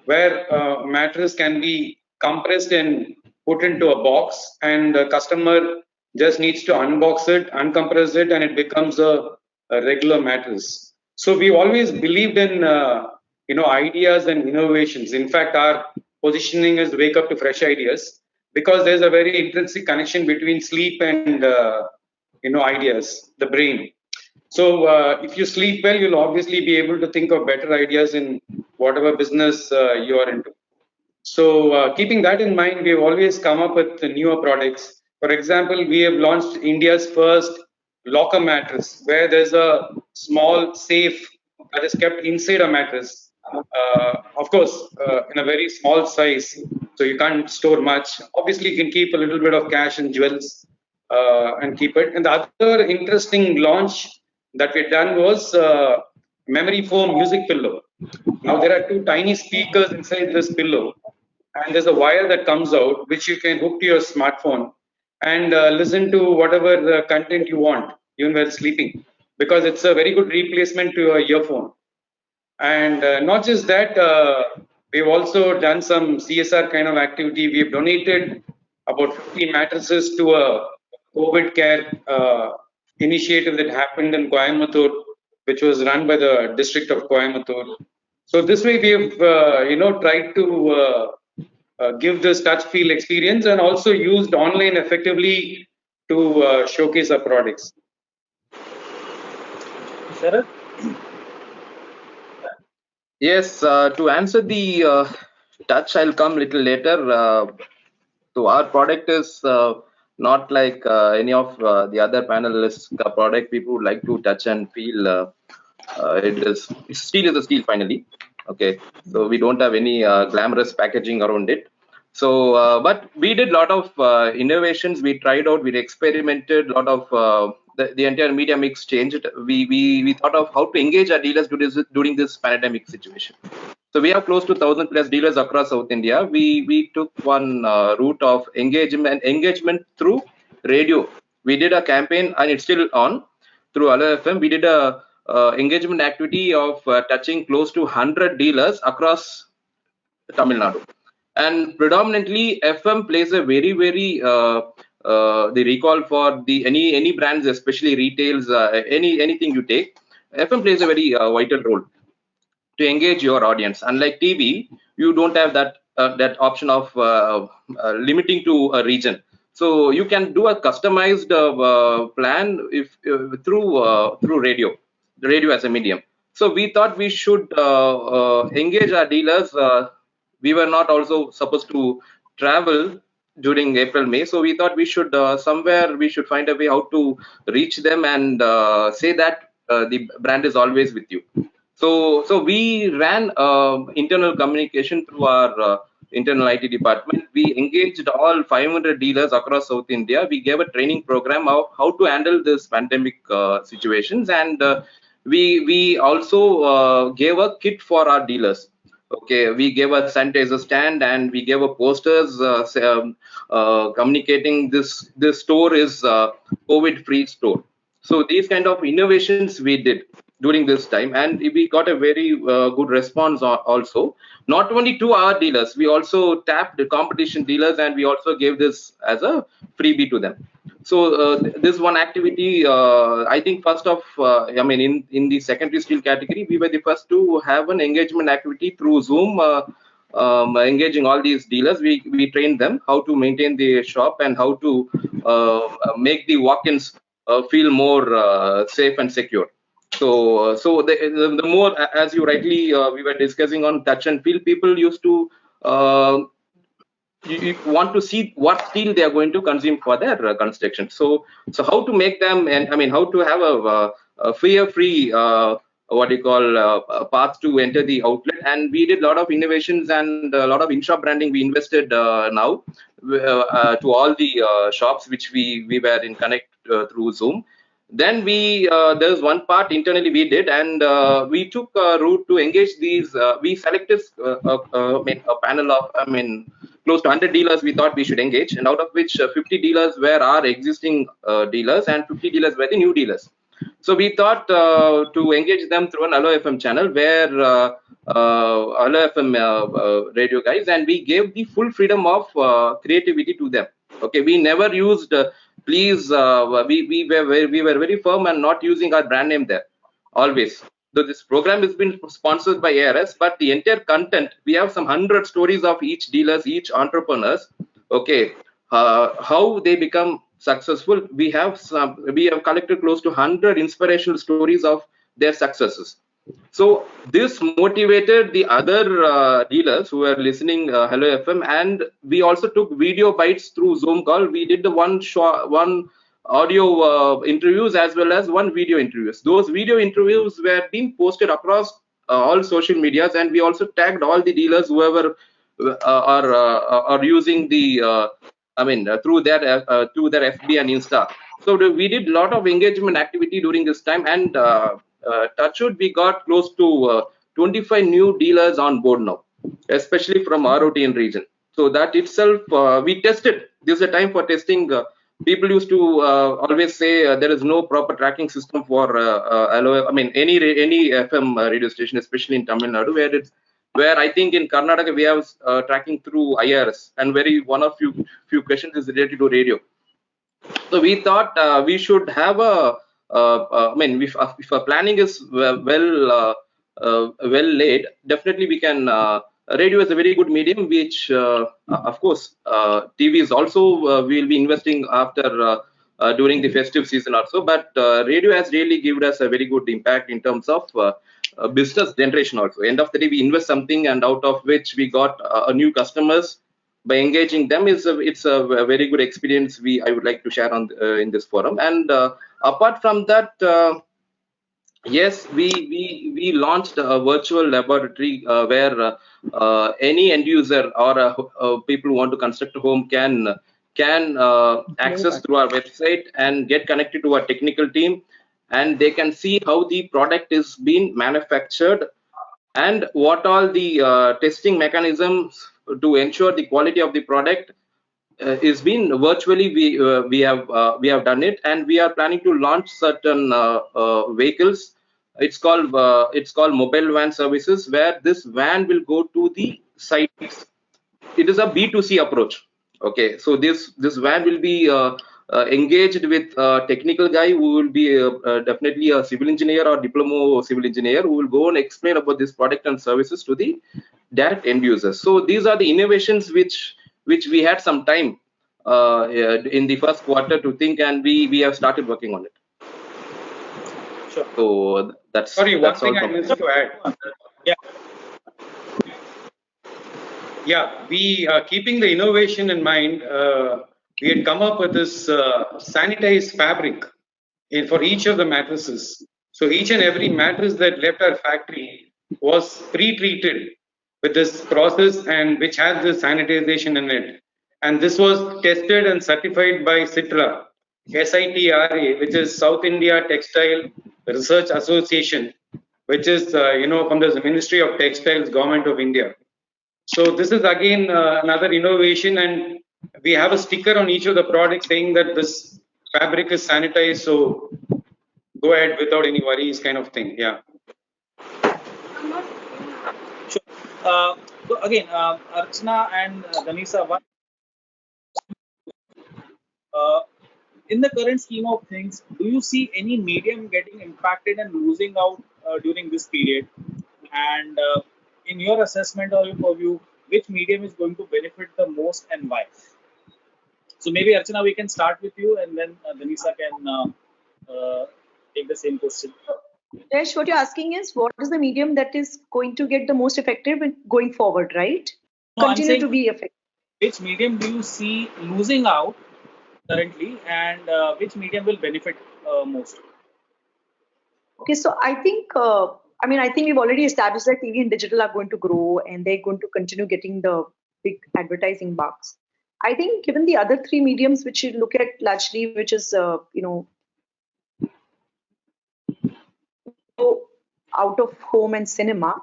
where mattress can be compressed and put into a box, and the customer just needs to unbox it, uncompress it, and it becomes a regular mattress. So we always believed in ideas and innovations. In fact, our positioning is wake up to fresh ideas because there's a very intrinsic connection between sleep and ideas, the brain. So if you sleep well, you'll obviously be able to think of better ideas in whatever business you are into. So keeping that in mind, we have always come up with newer products. For example, we have launched India's first locker mattress, where there's a small safe that is kept inside a mattress. Of course, in a very small size, so you can't store much. Obviously, you can keep a little bit of cash and jewels and keep it. And the other interesting launch that we've done was memory foam music pillow. Now there are two tiny speakers inside this pillow, and there's a wire that comes out which you can hook to your smartphone and listen to whatever content you want even while sleeping, because it's a very good replacement to your earphone. And not just that, we've also done some CSR kind of activity. We've donated about 50 mattresses to a COVID care initiative that happened in Coimbatore, which was run by the district of Coimbatore. So this way we've tried to give this touch feel experience and also used online effectively to showcase our products. Sharad? Yes, to answer the touch, I'll come a little later. So our product is not like any of the other panelists' product. People would like to touch and feel. Steel is a steel finally. Okay, so we don't have any glamorous packaging around it. So, but we did a lot of innovations. We tried out, we experimented a lot of. The entire media mix changed. We thought of how to engage our dealers during this pandemic situation. So we have close to 1,000 plus dealers across South India. We took one route of engagement through radio. We did a campaign, and it's still on through Ala FM. We did a engagement activity of touching close to 100 dealers across Tamil Nadu. And predominantly, FM plays a very the recall for the any brands, especially retails, anything you take. FM plays a very vital role to engage your audience. Unlike TV, you don't have that that option of limiting to a region. So you can do a customized plan if through radio, the radio as a medium. So we thought we should engage our dealers. We were not also supposed to travel during April, May. So we thought we should somewhere we should find a way how to reach them and say that the brand is always with you. So we ran internal communication through our internal IT department. We engaged all 500 dealers across South India. We gave a training program of how to handle this pandemic situations, and we also gave a kit for our dealers. Okay, we gave a sanitizer stand and we gave a posters communicating this store is COVID-free store. So these kind of innovations we did during this time, and we got a very good response also. Not only to our dealers, we also tapped the competition dealers, and we also gave this as a freebie to them. So this one activity, I think first of, I mean, in the secondary steel category, we were the first to have an engagement activity through Zoom, engaging all these dealers. We trained them how to maintain the shop and how to make the walk-ins feel more safe and secure. So the more, as you rightly we were discussing on touch and feel, people used to you want to see what steel they are going to consume for their construction. So how to make them, and I mean how to have a fear-free what you call path to enter the outlet. And we did a lot of innovations and a lot of in-shop branding. We invested now to all the shops which we were in connect through Zoom. Then there's one part internally we did, and we took a route to engage these. We selected a panel of, I mean, close to 100 dealers we thought we should engage, and out of which 50 dealers were our existing dealers and 50 dealers were the new dealers. So we thought to engage them through an Hello FM channel, where Hello FM radio guys, and we gave the full freedom of creativity to them. Okay, we never used please. We were very firm and not using our brand name there always. So this program has been sponsored by ARS, but the entire content, we have some 100 stories of each dealers, each entrepreneurs. Okay, how they become successful. We have collected close to 100 inspirational stories of their successes. So this motivated the other dealers who were listening Hello FM, and we also took video bites through Zoom call. We did the one audio interviews as well as one video interviews. Those video interviews were being posted across all social medias, and we also tagged all the dealers whoever are using the through their FB and Insta. So we did a lot of engagement activity during this time, and touchwood, we got close to 25 new dealers on board now, especially from ROTN region. So that itself, we tested. This is a time for testing. People used to always say there is no proper tracking system for any FM radio station, especially in Tamil Nadu, where I think in Karnataka we have tracking through IRS, and one of few questions is related to radio. So we thought we should have if our planning is well laid, definitely we can. Radio is a very good medium, which of course TV is also we'll be investing after during the festive season also. But radio has really given us a very good impact in terms of business generation also. End of the day, we invest something, and out of which we got new customers. By engaging them, it's a very good experience I would like to share on in this forum. And apart from that, yes, we launched a virtual laboratory where any end user or people who want to construct a home can access through our website and get connected to our technical team, and they can see how the product is being manufactured and what all the testing mechanisms to ensure the quality of the product is being virtually. We have done it, and we are planning to launch certain vehicles. It's called mobile van services, where this van will go to the sites. It is a B2C approach. Okay, so this van will be engaged with a technical guy who will be definitely a civil engineer or diploma civil engineer, who will go and explain about this product and services to the direct end users. So these are the innovations which we had some time in the first quarter to think, and we have started working on it. Sure. So that's one thing I missed to add. Yeah, we keeping the innovation in mind, we had come up with this sanitized fabric for each of the mattresses. So each and every mattress that left our factory was pre-treated with this process and which had this sanitization in it. And this was tested and certified by SITRA, SITRA, which is South India Textile Research Association, which is from the Ministry of Textiles, Government of India. So this is again another innovation, and we have a sticker on each of the products saying that this fabric is sanitized. So go ahead without any worries, kind of thing. Yeah. Sure. So again, Archana and Ganesa, uh, in the current scheme of things, do you see any medium getting impacted and losing out during this period? And in your assessment or your view, which medium is going to benefit the most and why? So maybe Archana, we can start with you, and then Ganesa can take the same question. Yash, what you're asking is what is the medium that is going to get the most effective going forward, right? No, Continue to be effective. Which medium do you see losing out currently, and which medium will benefit most? Okay, so I think, I think we've already established that TV and digital are going to grow and they're going to continue getting the big advertising bucks. I think given the other three mediums which you look at largely, which is, out of home and cinema,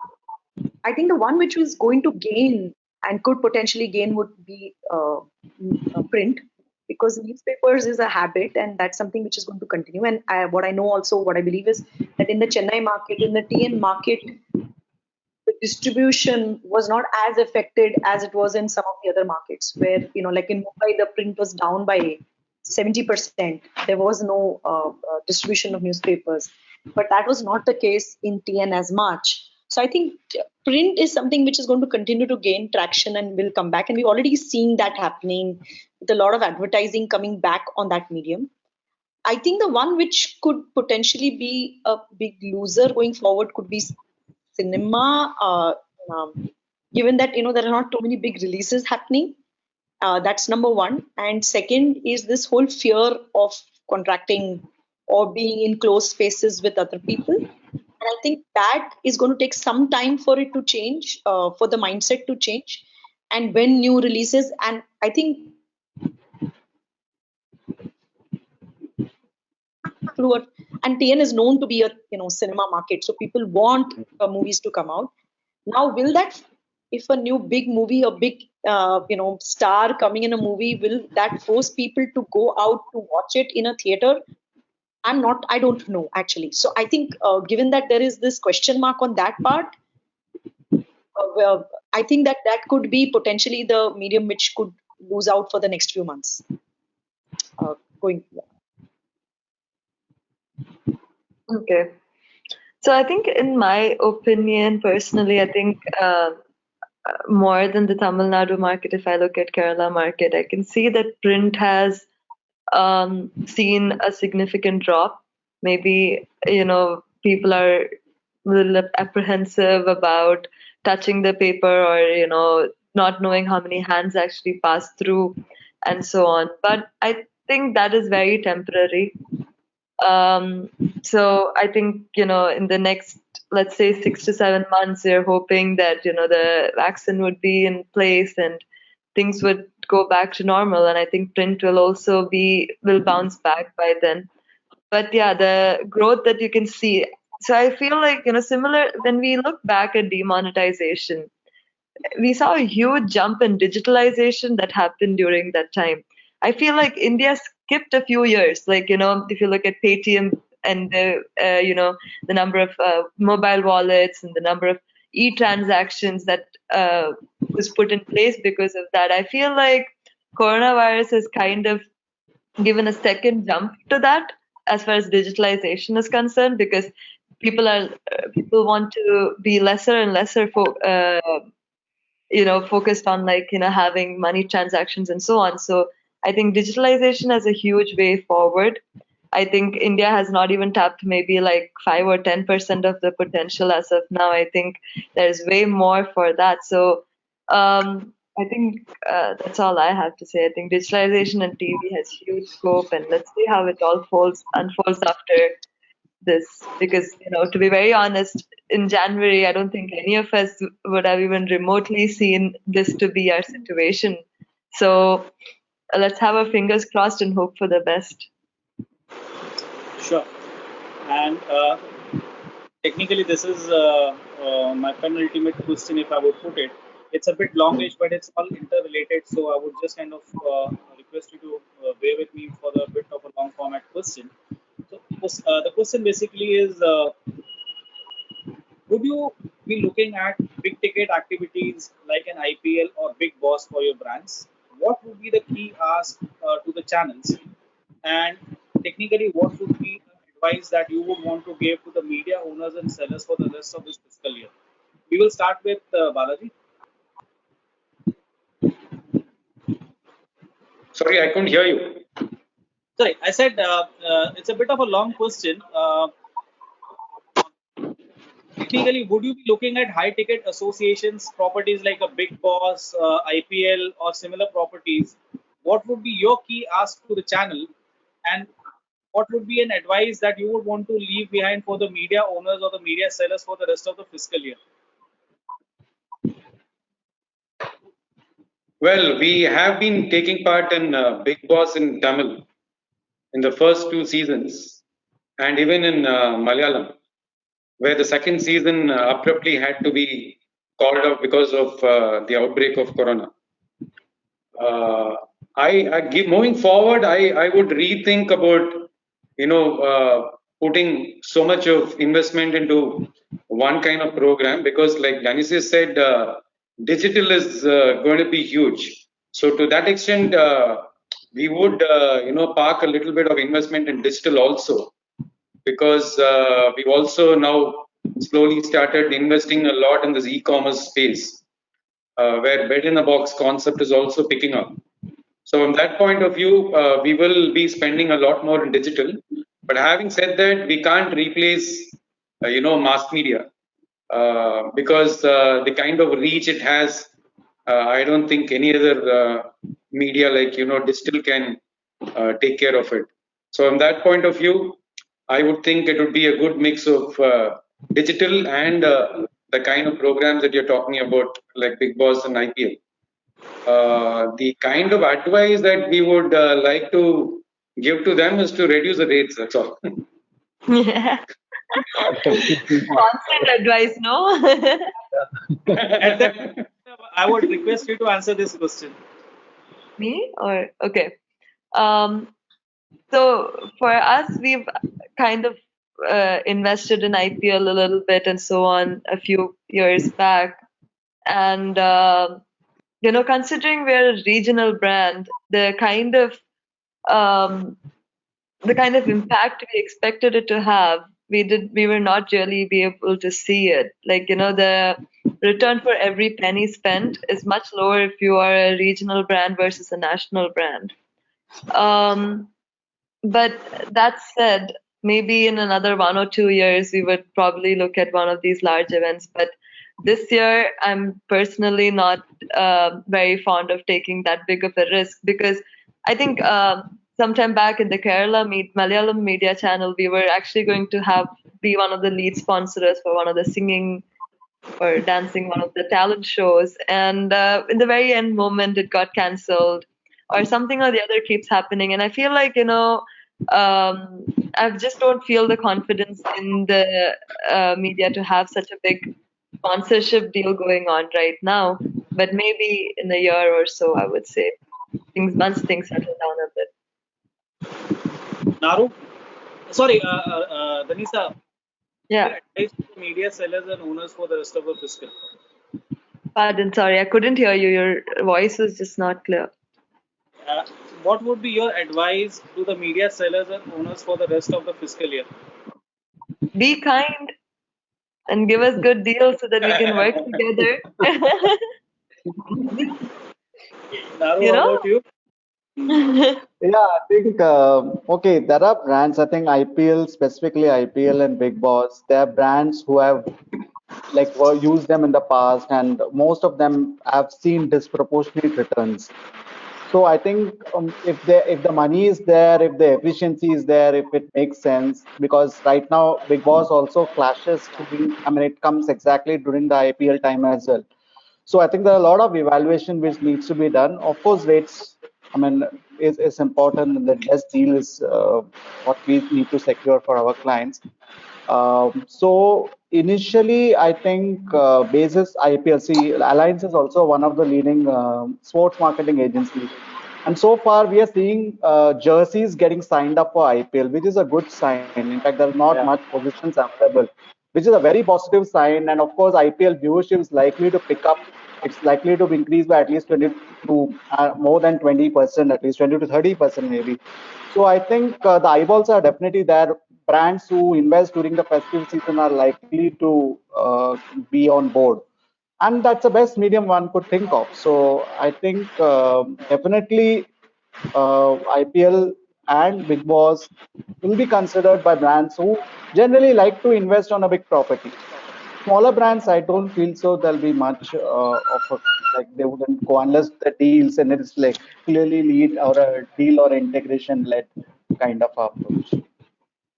I think the one which was going to gain and could potentially gain would be print, because newspapers is a habit and that's something which is going to continue. And what I believe is that in the Chennai market, in the TN market, the distribution was not as affected as it was in some of the other markets where, like in Mumbai, the print was down by 70%. There was no distribution of newspapers. But that was not the case in TN as much. So I think print is something which is going to continue to gain traction and will come back. And we've already seen that happening with a lot of advertising coming back on that medium. I think the one which could potentially be a big loser going forward could be cinema, given that there are not too many big releases happening. That's number one. And second is this whole fear of contracting or being in close spaces with other people. And I think that is going to take some time for it to change, for the mindset to change. And when new releases, and I think and TN is known to be a cinema market, so people want movies to come out. Now, will that, if a new big movie, a big star coming in a movie, will that force people to go out to watch it in a theater? I don't know actually. So I think given that there is this question mark on that part, I think that could be potentially the medium which could lose out for the next few months. Okay. So I think, in my opinion, personally, I think more than the Tamil Nadu market, if I look at Kerala market, I can see that print has seen a significant drop. Maybe, people are a little apprehensive about touching the paper, or, not knowing how many hands actually pass through and so on. But I think that is very temporary. So I think, in the next, let's say 6 to 7 months, we're hoping that, the vaccine would be in place and things would go back to normal. And I think print will bounce back by then. But yeah, the growth that you can see. So I feel like, similar when we look back at demonetization, we saw a huge jump in digitalization that happened during that time. I feel like India skipped a few years. Like, if you look at Paytm and the number of mobile wallets and the number of e-transactions that was put in place because of that, I feel like coronavirus has kind of given a second jump to that as far as digitalization is concerned, because people want to be lesser and lesser focused on having money transactions and so on. So I think digitalization has a huge way forward. I think India has not even tapped maybe like 5 or 10% of the potential as of now. I think there's way more for that. So I think that's all I have to say. I think digitalization and TV has huge scope, and let's see how it all unfolds after this, because to be very honest, in January I don't think any of us would have even remotely seen this to be our situation. So let's have our fingers crossed and hope for the best. Sure. And technically, this is my penultimate question, if I would put it. It's a bit longish, but it's all interrelated. So I would just kind of request you to bear with me for the bit of a long format question. So the question basically is, would you be looking at big ticket activities like an IPL or Big Boss for your brands? What would be the key ask to the channels? And technically, what would be the advice that you would want to give to the media owners and sellers for the rest of this fiscal year? We will start with Balaji. Sorry, I couldn't hear you. Sorry, I said it's a bit of a long question. Technically, would you be looking at high ticket associations, properties like a Big Boss, IPL, or similar properties? What would be your key ask to the channel? And what would be an advice that you would want to leave behind for the media owners or the media sellers for the rest of the fiscal year? Well, we have been taking part in Big Boss in Tamil in the first two seasons, and even in Malayalam, where the second season abruptly had to be called off because of the outbreak of corona. Moving forward, I would rethink about putting so much of investment into one kind of program, because like Ganesh said, digital is going to be huge. So to that extent, we would park a little bit of investment in digital also, because we've also now slowly started investing a lot in this e-commerce space, where bed in a box concept is also picking up. So from that point of view, we will be spending a lot more in digital. But having said that, we can't replace, mass media, because the kind of reach it has, I don't think any other media like digital can take care of it. So from that point of view, I would think it would be a good mix of digital and the kind of programs that you're talking about, like Big Boss and IPL. The kind of advice that we would like to give to them is to reduce the rates. That's all. Yeah. Constant advice, no? I would request you to answer this question. Me or okay. So for us, we've kind of invested in IPL a little bit and so on a few years back, and considering we're a regional brand, the kind of impact we expected it to have, we were not really be able to see it. Like, the return for every penny spent is much lower if you are a regional brand versus a national brand. But that said, maybe in another 1 or 2 years, we would probably look at one of these large events. But this year, I'm personally not very fond of taking that big of a risk, because I think sometime back in the Malayalam media channel, we were actually going to be one of the lead sponsors for one of the singing or dancing, one of the talent shows. And in the very end moment, it got cancelled, or something or the other keeps happening. And I feel like, I just don't feel the confidence in the media to have such a big sponsorship deal going on right now. But maybe in a year or so, I would say, once things settle down a bit. Naru? Sorry, Danisa. Yeah. Advice to media sellers and owners for the rest of the fiscal. Pardon, sorry, I couldn't hear you. Your voice was just not clear. What would be your advice to the media sellers and owners for the rest of the fiscal year? Be kind and give us good deals so that we can work together. Naru, how about you? Yeah, I think okay, there are brands. I think IPL, specifically IPL and Big Boss, they are brands who have used them in the past, and most of them have seen disproportionate returns. So I think if the money is there, if the efficiency is there, if it makes sense, because right now Big Boss also clashes during, I mean, it comes exactly during the IPL time as well. So I think there are a lot of evaluation which needs to be done. Of course, rates, I mean, is important, and the best deal is what we need to secure for our clients. So initially, I think basis IPLC Alliance is also one of the leading sports marketing agencies, and so far we are seeing jerseys getting signed up for IPL, which is a good sign. In fact, there are not much positions available, which is a very positive sign. And of course, IPL viewership is likely to pick up. It's likely to increase by at least 20 to more than 20%, at least 20 to 30% maybe. So I think the eyeballs are definitely there. Brands who invest during the festive season are likely to be on board, and that's the best medium one could think of. So I think definitely IPL and Big Boss will be considered by brands who generally like to invest on a big property. Smaller brands, I don't feel so. There'll be much of a, like, they wouldn't go unless the deals and it's like clearly lead or a deal or integration led kind of approach,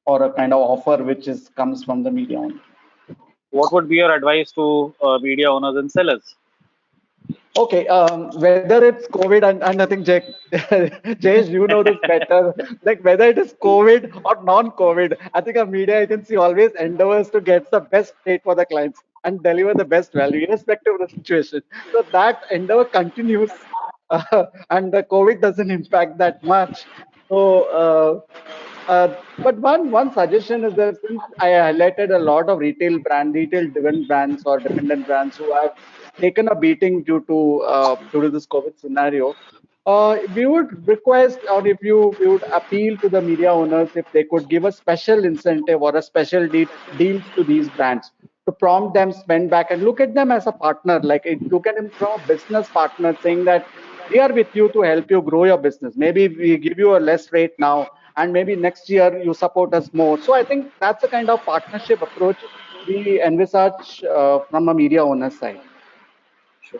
or a kind of offer which is comes from the media owner. What would be your advice to media owners and sellers? Okay, whether it's COVID, and I think Jayesh, you know this better, like whether it is COVID or non-COVID, I think a media agency always endeavors to get the best rate for the clients and deliver the best value, irrespective of the situation. So that endeavor continues, and the COVID doesn't impact that much. So, but one suggestion is that since I highlighted a lot of retail driven brands or dependent brands who have taken a beating due to this COVID scenario, we would request, or if you we would appeal to the media owners if they could give a special incentive or a special deals to these brands to prompt them spend back and look at them as a partner, look at them from a business partner, saying that we are with you to help you grow your business. Maybe we give you a less rate now, and maybe next year you support us more. So I think that's the kind of partnership approach we envisage from a media owner's side.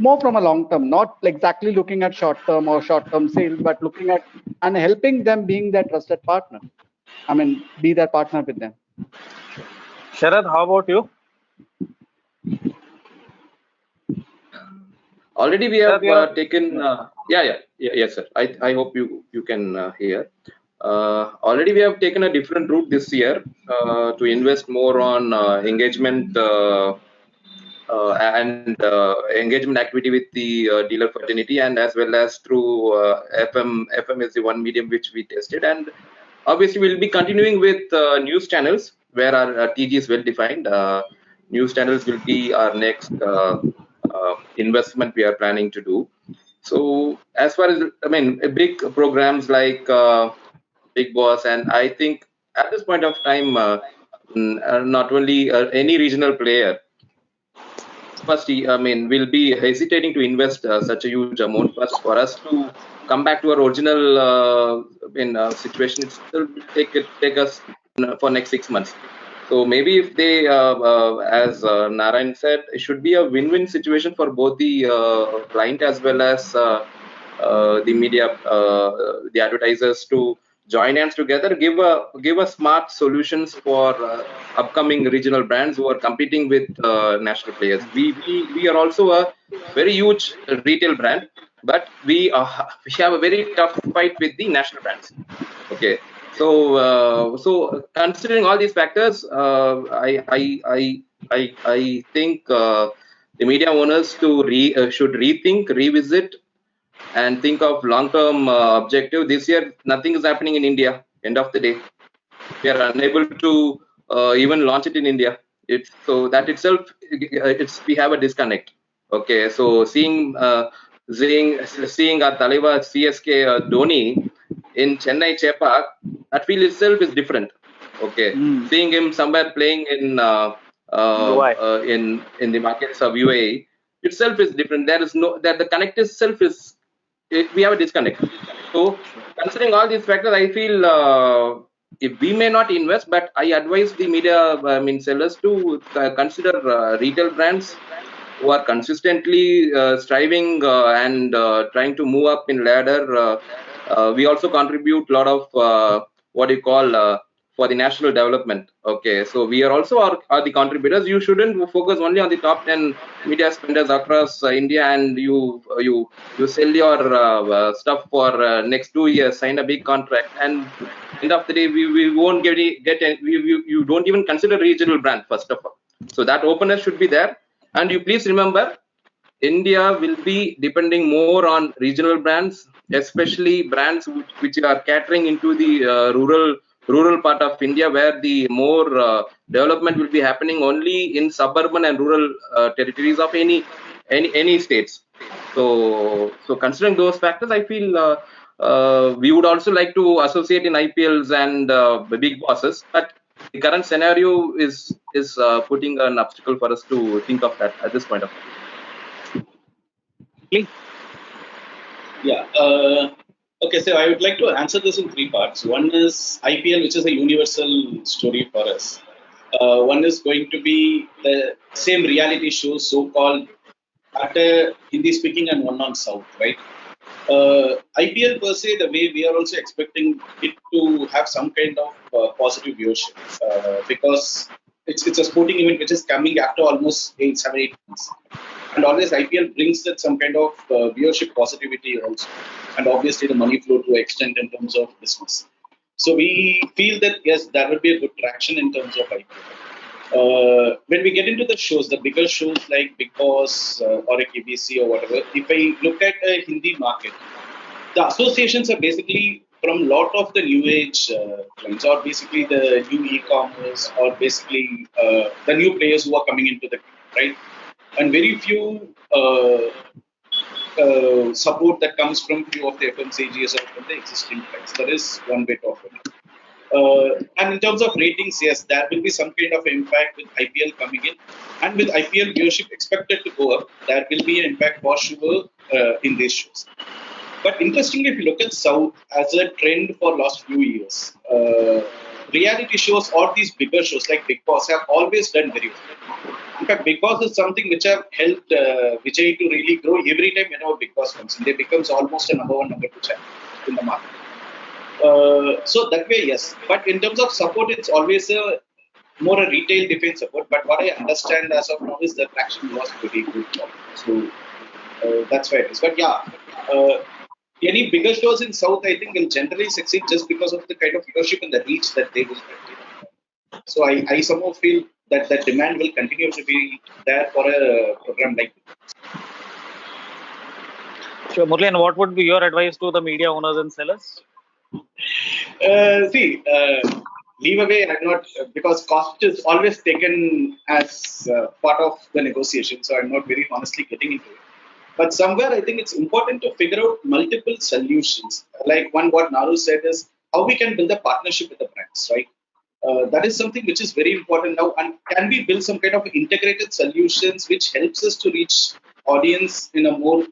More from a long term, not exactly looking at short term or short term sales, but looking at and helping them being their trusted partner. I mean, be their partner with them. Sharad, how about you? Already we have taken, yes, sir. I hope you can hear. Already we have taken a different route this year to invest more on engagement and engagement activity with the dealer fraternity, and as well as through FM. FM is the one medium which we tested, and obviously we'll be continuing with news channels where our TG is well defined. News channels will be our next investment we are planning to do. So as far as, I mean, big programs like Big Boss, and I think at this point of time, not only any regional player, first, I mean, we'll be hesitating to invest such a huge amount. First, for us to come back to our original situation, it will take us for next 6 months. So maybe if they, as Narayan said, it should be a win-win situation for both the client as well as the media, the advertisers, to join hands together, give a smart solutions for upcoming regional brands who are competing with national players. We are also a very huge retail brand, but we have a very tough fight with the national brands. Okay, so considering all these factors, I think the media owners should rethink, revisit, and think of long-term objective. This year, nothing is happening in India. End of the day, we are unable to even launch it in India. So that itself, we have a disconnect. Okay, so seeing our Talaiva CSK Dhoni in Chennai Chepak, that feel itself is different. Okay, seeing him somewhere playing in in the markets of UAE itself is different. There is the connect itself is, we have a disconnect. So considering all these factors, I feel if we may not invest, but I advise the media, sellers to consider retail brands who are consistently striving and trying to move up in ladder. We also contribute a lot of what you call for the national development. Okay, so we are also are the contributors. You shouldn't focus only on the top 10 media spenders across India, and you sell your stuff for next 2 years, sign a big contract, and end of the day we won't you don't even consider regional brand first of all. So that openness should be there. And you please remember, India will be depending more on regional brands, especially brands which are catering into the rural part of India, where the more development will be happening only in suburban and rural territories of any states. So considering those factors, I feel we would also like to associate in IPLs and big bosses, but the current scenario is putting an obstacle for us to think of that at this point of time. Yeah. Okay, so I would like to answer this in three parts. One is IPL, which is a universal story for us. One is going to be the same reality show, so-called, at a Hindi speaking and one on South, right? IPL per se, the way we are also expecting it to have some kind of positive viewership because it's a sporting event which is coming after almost 7-8 months. And always IPL brings that some kind of viewership positivity also. And obviously the money flow to extent in terms of business. So we feel that, yes, that would be a good traction in terms of IPL. When we get into the shows, the bigger shows like Big Boss or a KBC or whatever, if I look at a Hindi market, the associations are basically from a lot of the new age clients, or basically the new e-commerce, or basically the new players who are coming into the right, and very few support that comes from few of the FMCGs or from the existing clients. That is one bit of it. And in terms of ratings, yes, there will be some kind of impact with IPL coming in, and with IPL viewership expected to go up, there will be an impact for sure in these shows. But interestingly, if you look at South as a trend for last few years, reality shows or these bigger shows like Big Boss have always done very well. In fact, Big Boss is something which have helped Vijay to really grow every time whenever Big Boss comes in. They becomes almost a number one, number two channel in the market. So that way, yes. But in terms of support, it's always more a retail defense support. But what I understand as of now is the traction was pretty good. So that's why it is. But yeah, any bigger shows in South, I think, will generally succeed just because of the kind of viewership and the reach that they will get. So I somehow feel that the demand will continue to be there for a program like this. Sure, Murli, what would be your advice to the media owners and sellers? Leave away, I'm not, because cost is always taken as part of the negotiation, so I'm not very honestly getting into it. But somewhere I think it's important to figure out multiple solutions. Like what Nadu said is how we can build a partnership with the brands, right? That is something which is very important now. And can we build some kind of integrated solutions which helps us to reach audience in a more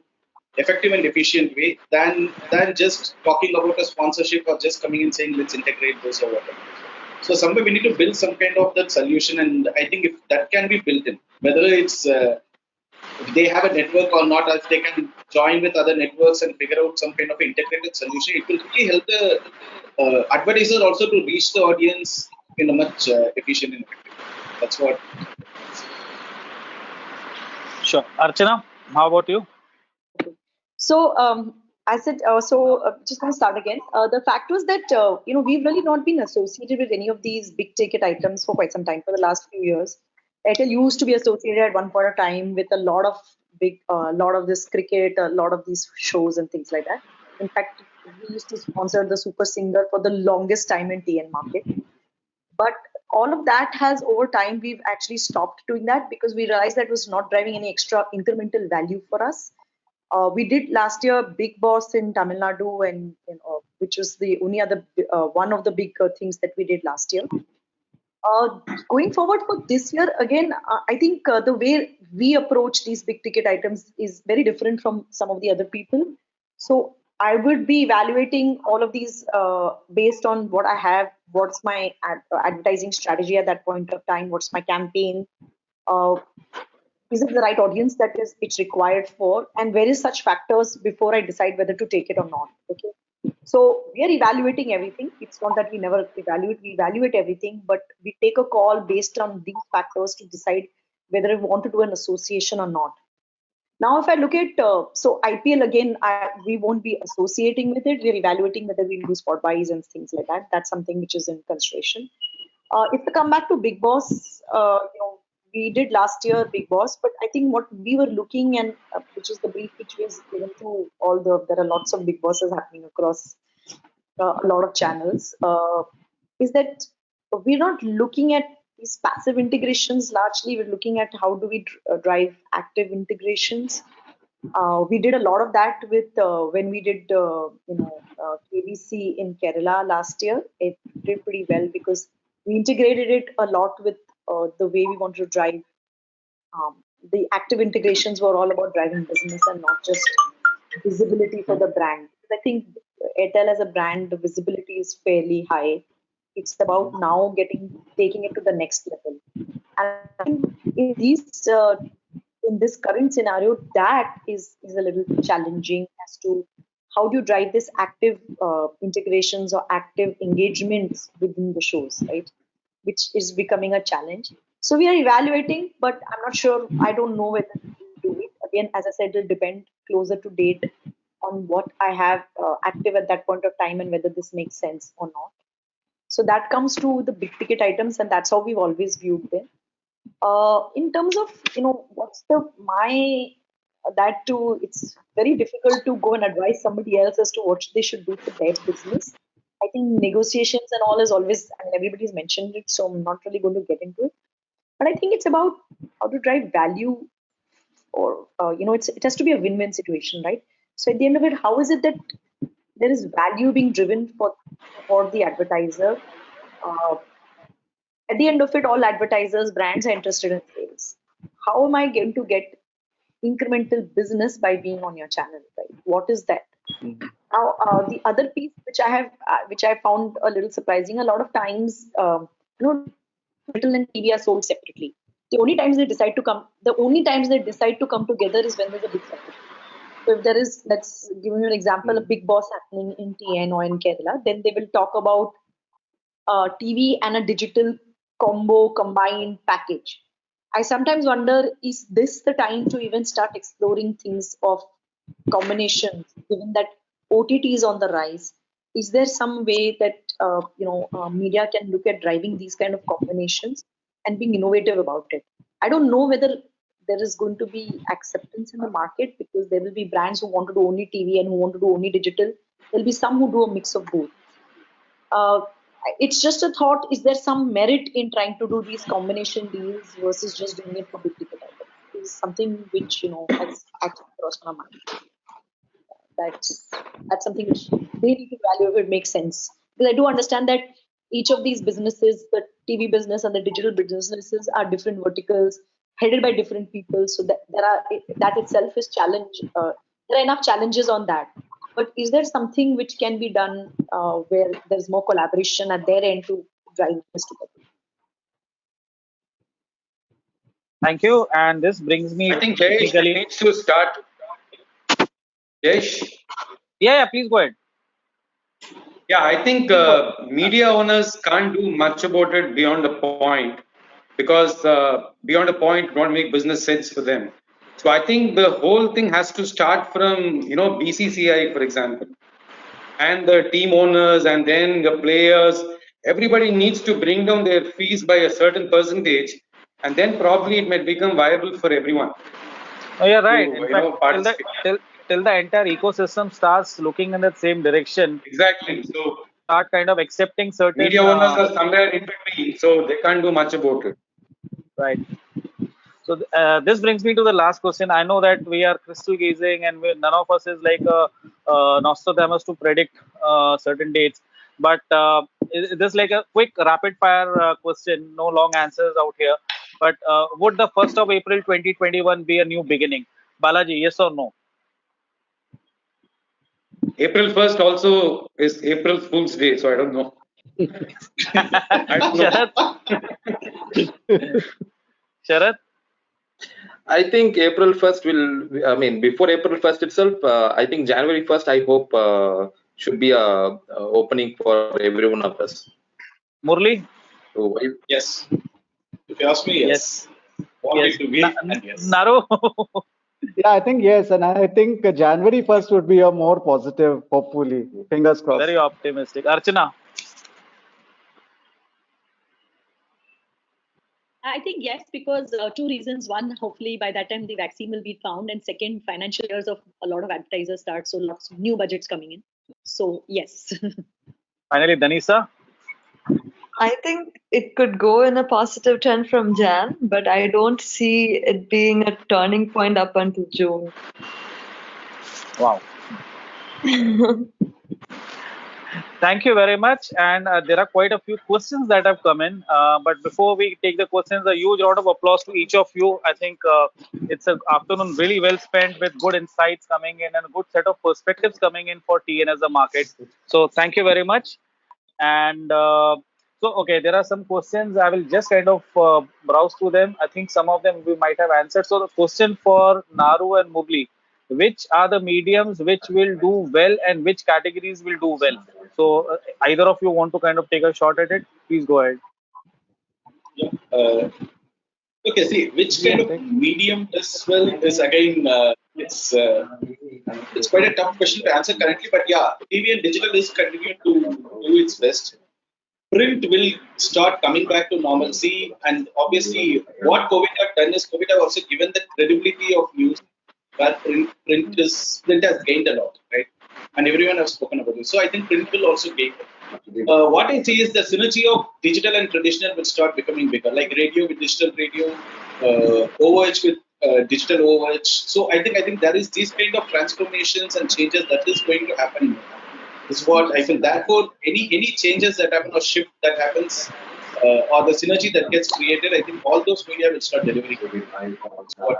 effective and efficient way than just talking about a sponsorship or just coming and saying let's integrate this or whatever. So somewhere we need to build some kind of that solution, and I think if that can be built in, whether it's if they have a network or not, if they can join with other networks and figure out some kind of integrated solution, it will really help the advertisers also to reach the audience in a much efficient and effective way. That's what. Sure. Archana, how about you? So I said, just going to start again. The fact was that, we've really not been associated with any of these big ticket items for quite some time, for the last few years. Airtel used to be associated at one point of time with a lot of this cricket, a lot of these shows and things like that. In fact, we used to sponsor the Super Singer for the longest time in TN market. But all of that has, over time, we've actually stopped doing that because we realized that was not driving any extra incremental value for us. We did last year Big Boss in Tamil Nadu, and which was the only other one of the big things that we did last year. Going forward for this year, again, I think the way we approach these big ticket items is very different from some of the other people. So I would be evaluating all of these based on what I have, what's my advertising strategy at that point of time, what's my campaign. is it the right audience that is it's required for, and various such factors before I decide whether to take it or not. Okay. So we are evaluating everything. It's not that we never evaluate, we evaluate everything, but we take a call based on these factors to decide whether we want to do an association or not. Now, if I look at, so IPL again, we won't be associating with it. We're evaluating whether we'll do spot buys and things like that. That's something which is in consideration. If we come back to Big Boss, we did last year Big Boss, but I think what we were looking and which is the brief which was given to there are lots of Big Bosses happening across a lot of channels, is that we're not looking at these passive integrations largely. We're looking at how do we drive active integrations. We did a lot of that with when we did KBC in Kerala last year. It did pretty well because we integrated it a lot with the way we want to drive. The active integrations were all about driving business and not just visibility for the brand. I think Airtel as a brand, the visibility is fairly high. It's about now taking it to the next level. And I think in this current scenario, that is a little challenging as to how do you drive this active integrations or active engagements within the shows, right? Which is becoming a challenge. So we are evaluating, but I'm not sure. I don't know whether to do it. Again, as I said, it'll depend closer to date on what I have active at that point of time and whether this makes sense or not. So that comes to the big ticket items, and that's how we've always viewed them. In terms of what's it's very difficult to go and advise somebody else as to what they should do for their business. I think negotiations and all is always, and everybody's mentioned it, so I'm not really going to get into it. But I think it's about how to drive value, or it has to be a win-win situation, right? So at the end of it, how is it that there is value being driven for the advertiser? At the end of it, all advertisers, brands are interested in sales. How am I going to get incremental business by being on your channel, right? What is that? Now, the other piece which I found a little surprising, a lot of times, digital and TV are sold separately. The only times they decide to come together is when there's a big separation. So if there is, let's give you an example, a Big Boss happening in TN or in Kerala, then they will talk about TV and a digital combined package. I sometimes wonder, is this the time to even start exploring things of combinations, given that OTT is on the rise? Is there some way that media can look at driving these kind of combinations and being innovative about it? I don't know whether there is going to be acceptance in the market, because there will be brands who want to do only TV and who want to do only digital. There'll be some who do a mix of both. It's just a thought. Is there some merit in trying to do these combination deals versus just doing it for big ticket items? Is something which has actually crossed my mind. That's something which they need to evaluate if it makes sense. Because I do understand that each of these businesses, the TV business and the digital businesses, are different verticals headed by different people. So that itself is challenge. There are enough challenges on that. But is there something which can be done where there's more collaboration at their end to drive this together? Thank you. And this brings me. I think Jayesh needs to start. Jayesh? Yeah, please go ahead. Yeah, I think media owners can't do much about it beyond a point, because beyond a point won't make business sense for them. So I think the whole thing has to start from, BCCI, for example, and the team owners, and then the players. Everybody needs to bring down their fees by a certain percentage, and then probably it might become viable for everyone. Oh, you're right. In fact, till the entire ecosystem starts looking in that same direction. Exactly. So start kind of accepting certain media owners are somewhere in between, so they can't do much about it. Right. So this brings me to the last question. I know that we are crystal gazing, and none of us is like a Nostradamus to predict certain dates. But this is like a quick rapid fire question, no long answers out here. But would the 1st of April 2021 be a new beginning? Balaji, yes or no? April 1st also is April Fool's Day, so I don't know. Sharat? Sharat? I think April 1st will, I mean, before April 1st itself, I think January 1st, I hope should be a opening for every one of us. Murli? So, Yes. If you ask me, yes. Want Yes. it to be, and yes. Naru? Yeah, I think yes, and I think January 1st would be a more positive, hopefully. Fingers crossed. Very optimistic. Archana? I think yes, because two reasons. One, hopefully by that time the vaccine will be found, and second, financial years of a lot of advertisers start, so lots of new budgets coming in. So yes. Finally, Danisa? I think it could go in a positive trend from Jan, but I don't see it being a turning point up until June. Wow. Thank you very much. And there are quite a few questions that have come in. But before we take the questions, a huge round of applause to each of you. I think it's an afternoon really well spent with good insights coming in and a good set of perspectives coming in for TN as a market. So thank you very much. And okay, there are some questions. I will just kind of browse through them. I think some of them we might have answered. So the question for Naru and Murli, which are the mediums which will do well and which categories will do well? So either of you want to kind of take a shot at it? Please go ahead. Yeah. Okay, see, which kind of medium does well is again, it's quite a tough question to answer currently, but yeah, TV and digital is continuing to do its best. Print will start coming back to normalcy, and obviously, what COVID have done is COVID have also given the credibility of news where print has gained a lot, right? And everyone has spoken about it. So I think print will also gain. What I see is the synergy of digital and traditional will start becoming bigger, like radio with digital radio, overage with digital overage. So I think there is these kind of transformations and changes that is going to happen. Is what I feel. Therefore, any changes that happen or shift that happens, or the synergy that gets created, I think all those media will start delivering. That's what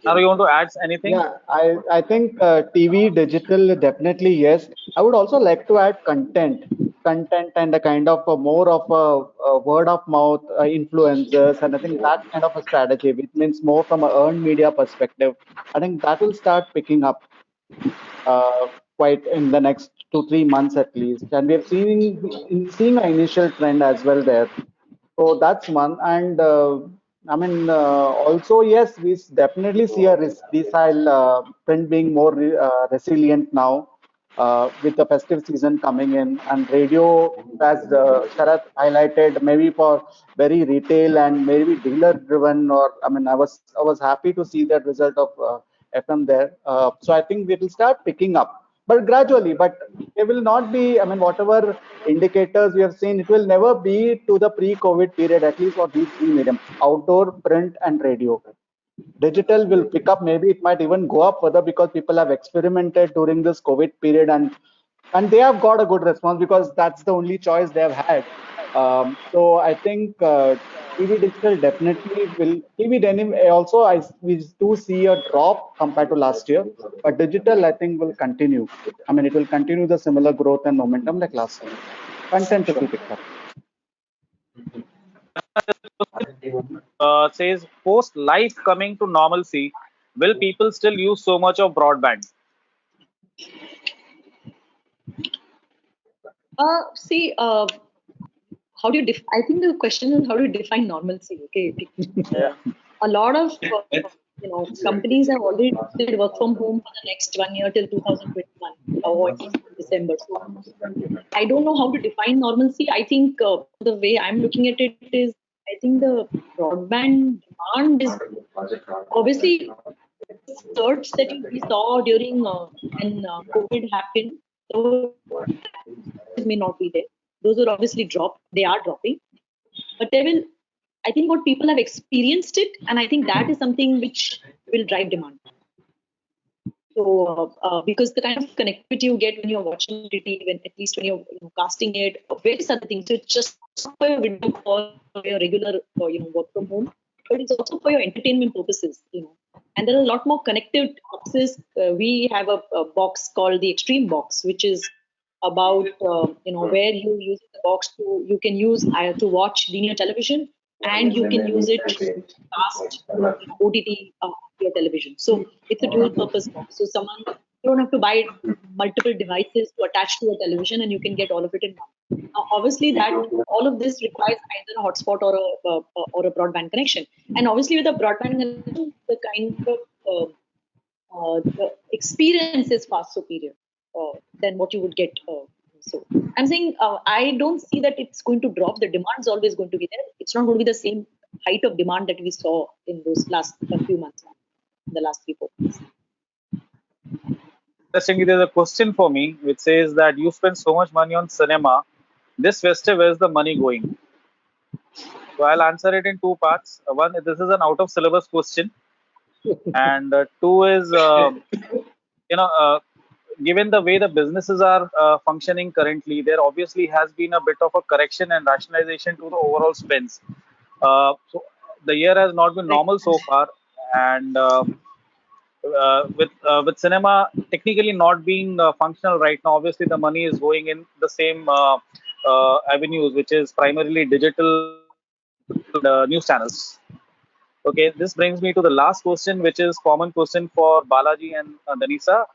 Naru, you want to add anything? Yeah, I think TV, digital, definitely yes. I would also like to add content and a kind of a more of a word of mouth influencers, and I think that kind of a strategy, which means more from a earned media perspective. I think that will start picking up quite in the next 2-3 months at least, and we have seeing an initial trend as well there. So that's one. And I mean, also, yes, we definitely see a resale trend being more resilient now with the festive season coming in. And radio, as Sharath highlighted, maybe for very retail and maybe dealer driven, or I mean, I was happy to see that result of FM there. So I think we will start picking up, but gradually. But it will not be, I mean, whatever indicators we have seen, it will never be to the pre-COVID period, at least for these three medium: outdoor, print, and radio. Digital will pick up. Maybe it might even go up further because people have experimented during this COVID period, and they have got a good response because that's the only choice they have had. So I think TV digital definitely will. TV denim also, we do see a drop compared to last year, but digital I think will continue. I mean, it will continue the similar growth and momentum like last year. Content will pick up. Says post life coming to normalcy, will people still use so much of broadband? See, how do you I think the question is how do you define normalcy? Okay. Yeah. A lot of companies have already did work from home for the next 1 year till 2021 or December. So I don't know how to define normalcy. I think the way I'm looking at it is, I think the broadband demand is obviously surge that we saw during when COVID happened. Those may not be there. Those will obviously drop. They are dropping, but they will. I think what people have experienced it, and I think that is something which will drive demand. So, because the kind of connectivity you get when you're watching TV, when at least when you're casting it, various other things. So it's just for your video call, for your regular, work from home, but it's also for your entertainment purposes. And there are a lot more connected boxes. We have a box called the Extreme Box, which is about where you use the box you can use to watch linear television. and you can use it fast OTT your television. So it's a dual purpose box. So you don't have to buy multiple devices to attach to a television, and you can get all of it in one. Now, obviously, that all of this requires either a hotspot or a broadband connection. And obviously, with a broadband connection, the kind of the experience is far superior than what you would get. So I'm saying I don't see that it's going to drop. The demand is always going to be there. It's not going to be the same height of demand that we saw in those last few months, the last 3-4 months. Interestingly, there's a question for me which says that you spend so much money on cinema. This festive, where's the money going? So I'll answer it in two parts. One, this is an out of syllabus question, and two is, given the way the businesses are functioning currently, there obviously has been a bit of a correction and rationalization to the overall spends. So the year has not been normal so far, and with cinema technically not being functional right now, obviously the money is going in the same avenues, which is primarily digital news channels. Okay, this brings me to the last question, which is common question for Balaji and Danisa.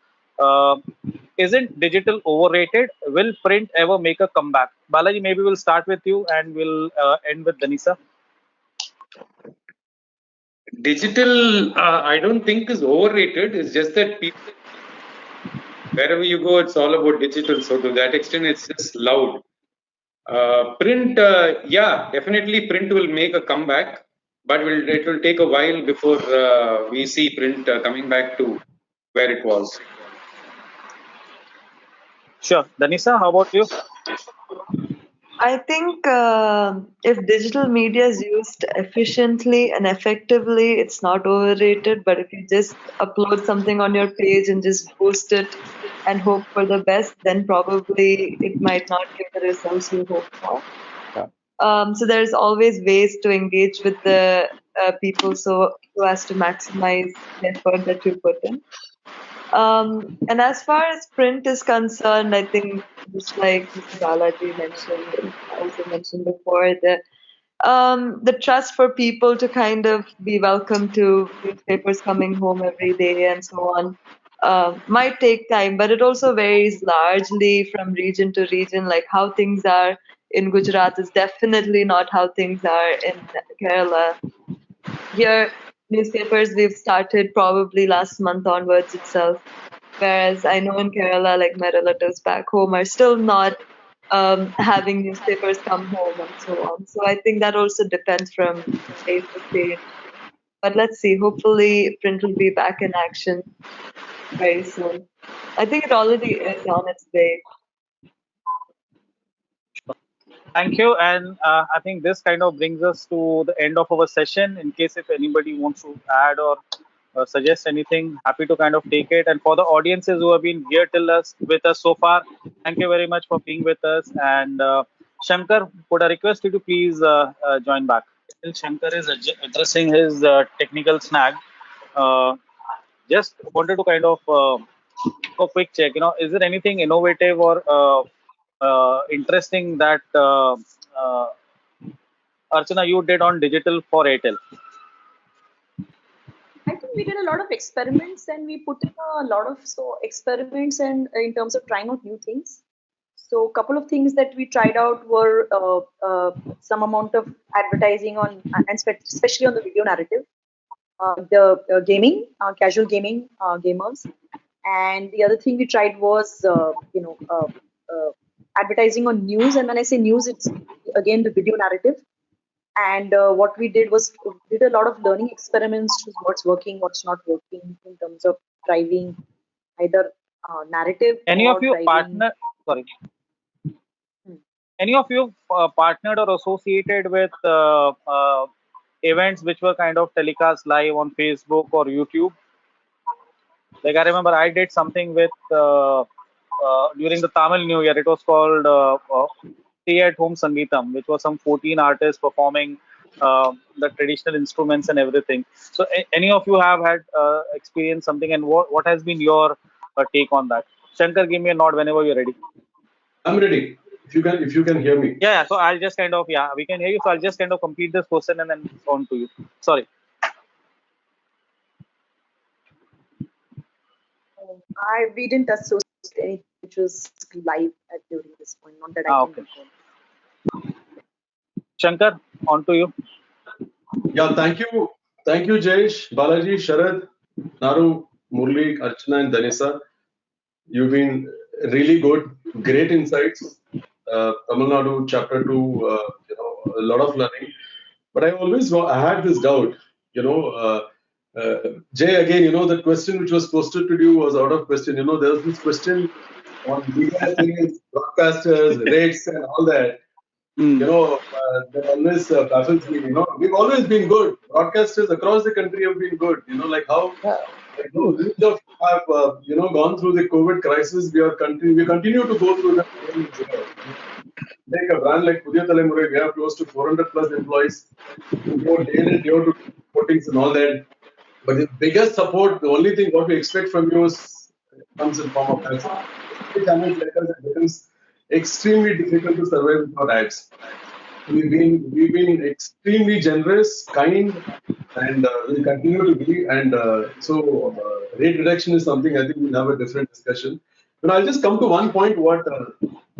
Isn't digital overrated? Will print ever make a comeback? Balaji, maybe we'll start with you and we'll end with Danisa. Digital, I don't think is overrated. It's just that people, wherever you go, it's all about digital. So to that extent, it's just loud. Print, yeah, definitely print will make a comeback, but it will take a while before we see print coming back to where it was. Sure. Danisa, how about you? I think if digital media is used efficiently and effectively, it's not overrated. But if you just upload something on your page and just post it and hope for the best, then probably it might not give the results you hope for. So there's always ways to engage with the people so as to maximize the effort that you put in. And as far as print is concerned, I think just like Mr. Balaji mentioned, and also mentioned before, the trust for people to kind of be welcome to newspapers coming home every day and so on might take time, but it also varies largely from region to region. Like how things are in Gujarat is definitely not how things are in Kerala. Here, newspapers we've started probably last month onwards itself. Whereas I know in Kerala, like my relatives back home are still not having newspapers come home and so on. So I think that also depends from state to state. But let's see. Hopefully, print will be back in action very soon. I think it already is on its way. Thank you. And I think this kind of brings us to the end of our session. In case if anybody wants to add or suggest anything, happy to kind of take it. And for the audiences who have been here with us so far, thank you very much for being with us. And Shankar, would I request you to please join back? Till Shankar is addressing his technical snag, just wanted to kind of a quick check. Is there anything innovative or interesting that Archana you did on digital for Airtel? I think we did a lot of experiments, and we put in a lot of experiments and in terms of trying out new things. So a couple of things that we tried out were some amount of advertising on, and especially on the video narrative, the gaming, casual gaming gamers, and the other thing we tried was advertising on news. And when I say news, it's again the video narrative. And what we did was did a lot of learning experiments to what's working, what's not working in terms of driving either narrative. Any or of you driving... partner? Sorry. Any of you partnered or associated with events which were kind of telecast live on Facebook or YouTube? Like I remember I did something with during the Tamil New Year. It was called Stay at Home Sangeetam, which was some 14 artists performing the traditional instruments and everything. So any of you have had experienced something, and what has been your take on that? Shankar, give me a nod whenever you're ready. I'm ready. if you can hear me. Yeah. So I'll just kind of, we can hear you. So I'll just kind of complete this question and then on to you. Sorry. We didn't associate anything which was live during this point. Not that I can recall. Shankar, on to you. Yeah, thank you, Jayesh, Balaji, Sharad, Naru, Murli, Archana, and Danisa. You've been really good, great insights. Tamil Nadu chapter 2, a lot of learning. But I had this doubt, Jay, again, the question which was posted to you was out of question. There was this question on media things, broadcasters, rates, and all that. That always baffles me. We've always been good. Broadcasters across the country have been good. Like how we have gone through the COVID crisis. We continue to go through that. Take a brand like Pudhiya Thalaimurai, we have close to 400 plus employees who go day in and day out to reportings and all that. But the biggest support, the only thing what we expect from you comes in form of ads. Channels like us, it becomes extremely difficult to survive without ads. We've been extremely generous, kind, and we'll continue to be. And so rate reduction is something I think we'll have a different discussion. But I'll just come to one point what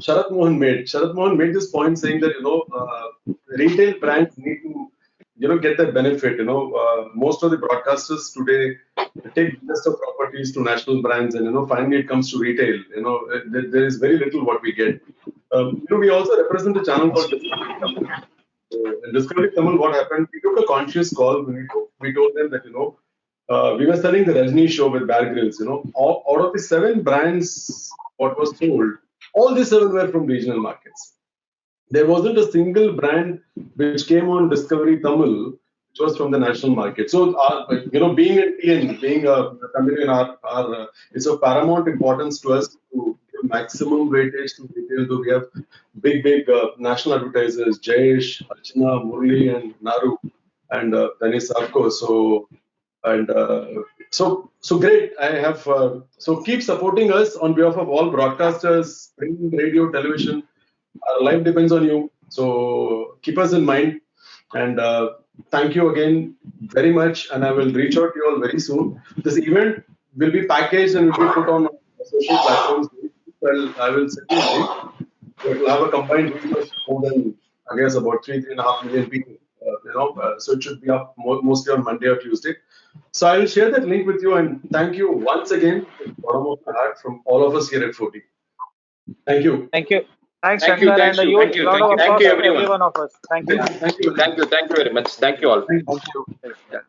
Sharat Mohan made. Sharat Mohan made this point saying that retail brands need to get that benefit. Most of the broadcasters today take list of properties to national brands, and finally it comes to retail. There is very little what we get. We also represent a channel called Discovery Tamil. So in Discovery Tamil, what happened? We took a conscious call when we told them that we were selling the Rajni show with Bear Grylls. Out of the 7 brands, what was sold, all the 7 were from regional markets. There wasn't a single brand which came on Discovery Tamil which was from the national market. So, being a TN, being a company in it's of paramount importance to us to give maximum weightage to retail. So we have big national advertisers, Jayesh, Archana, Murli, and Naru, and Dennis, of course. So great. I have so keep supporting us on behalf of all broadcasters, print, radio, television. Our life depends on you. So keep us in mind. And thank you again very much. And I will reach out to you all very soon. This event will be packaged and will be put on social platforms. Well, I will send you a link. It will have a combined reach of more than, I guess, about 3.5 million people. So it should be up mostly on Monday or Tuesday. So I will share that link with you. And thank you once again, bottom of my heart, from all of us here at 40. Thank you. Thank you. Thanks, Thank Shankar, you, and thank you, lot of thank you, applause to everyone. every one of us. Thank you. Thank you very much. Thank you all. Thank you. Yeah.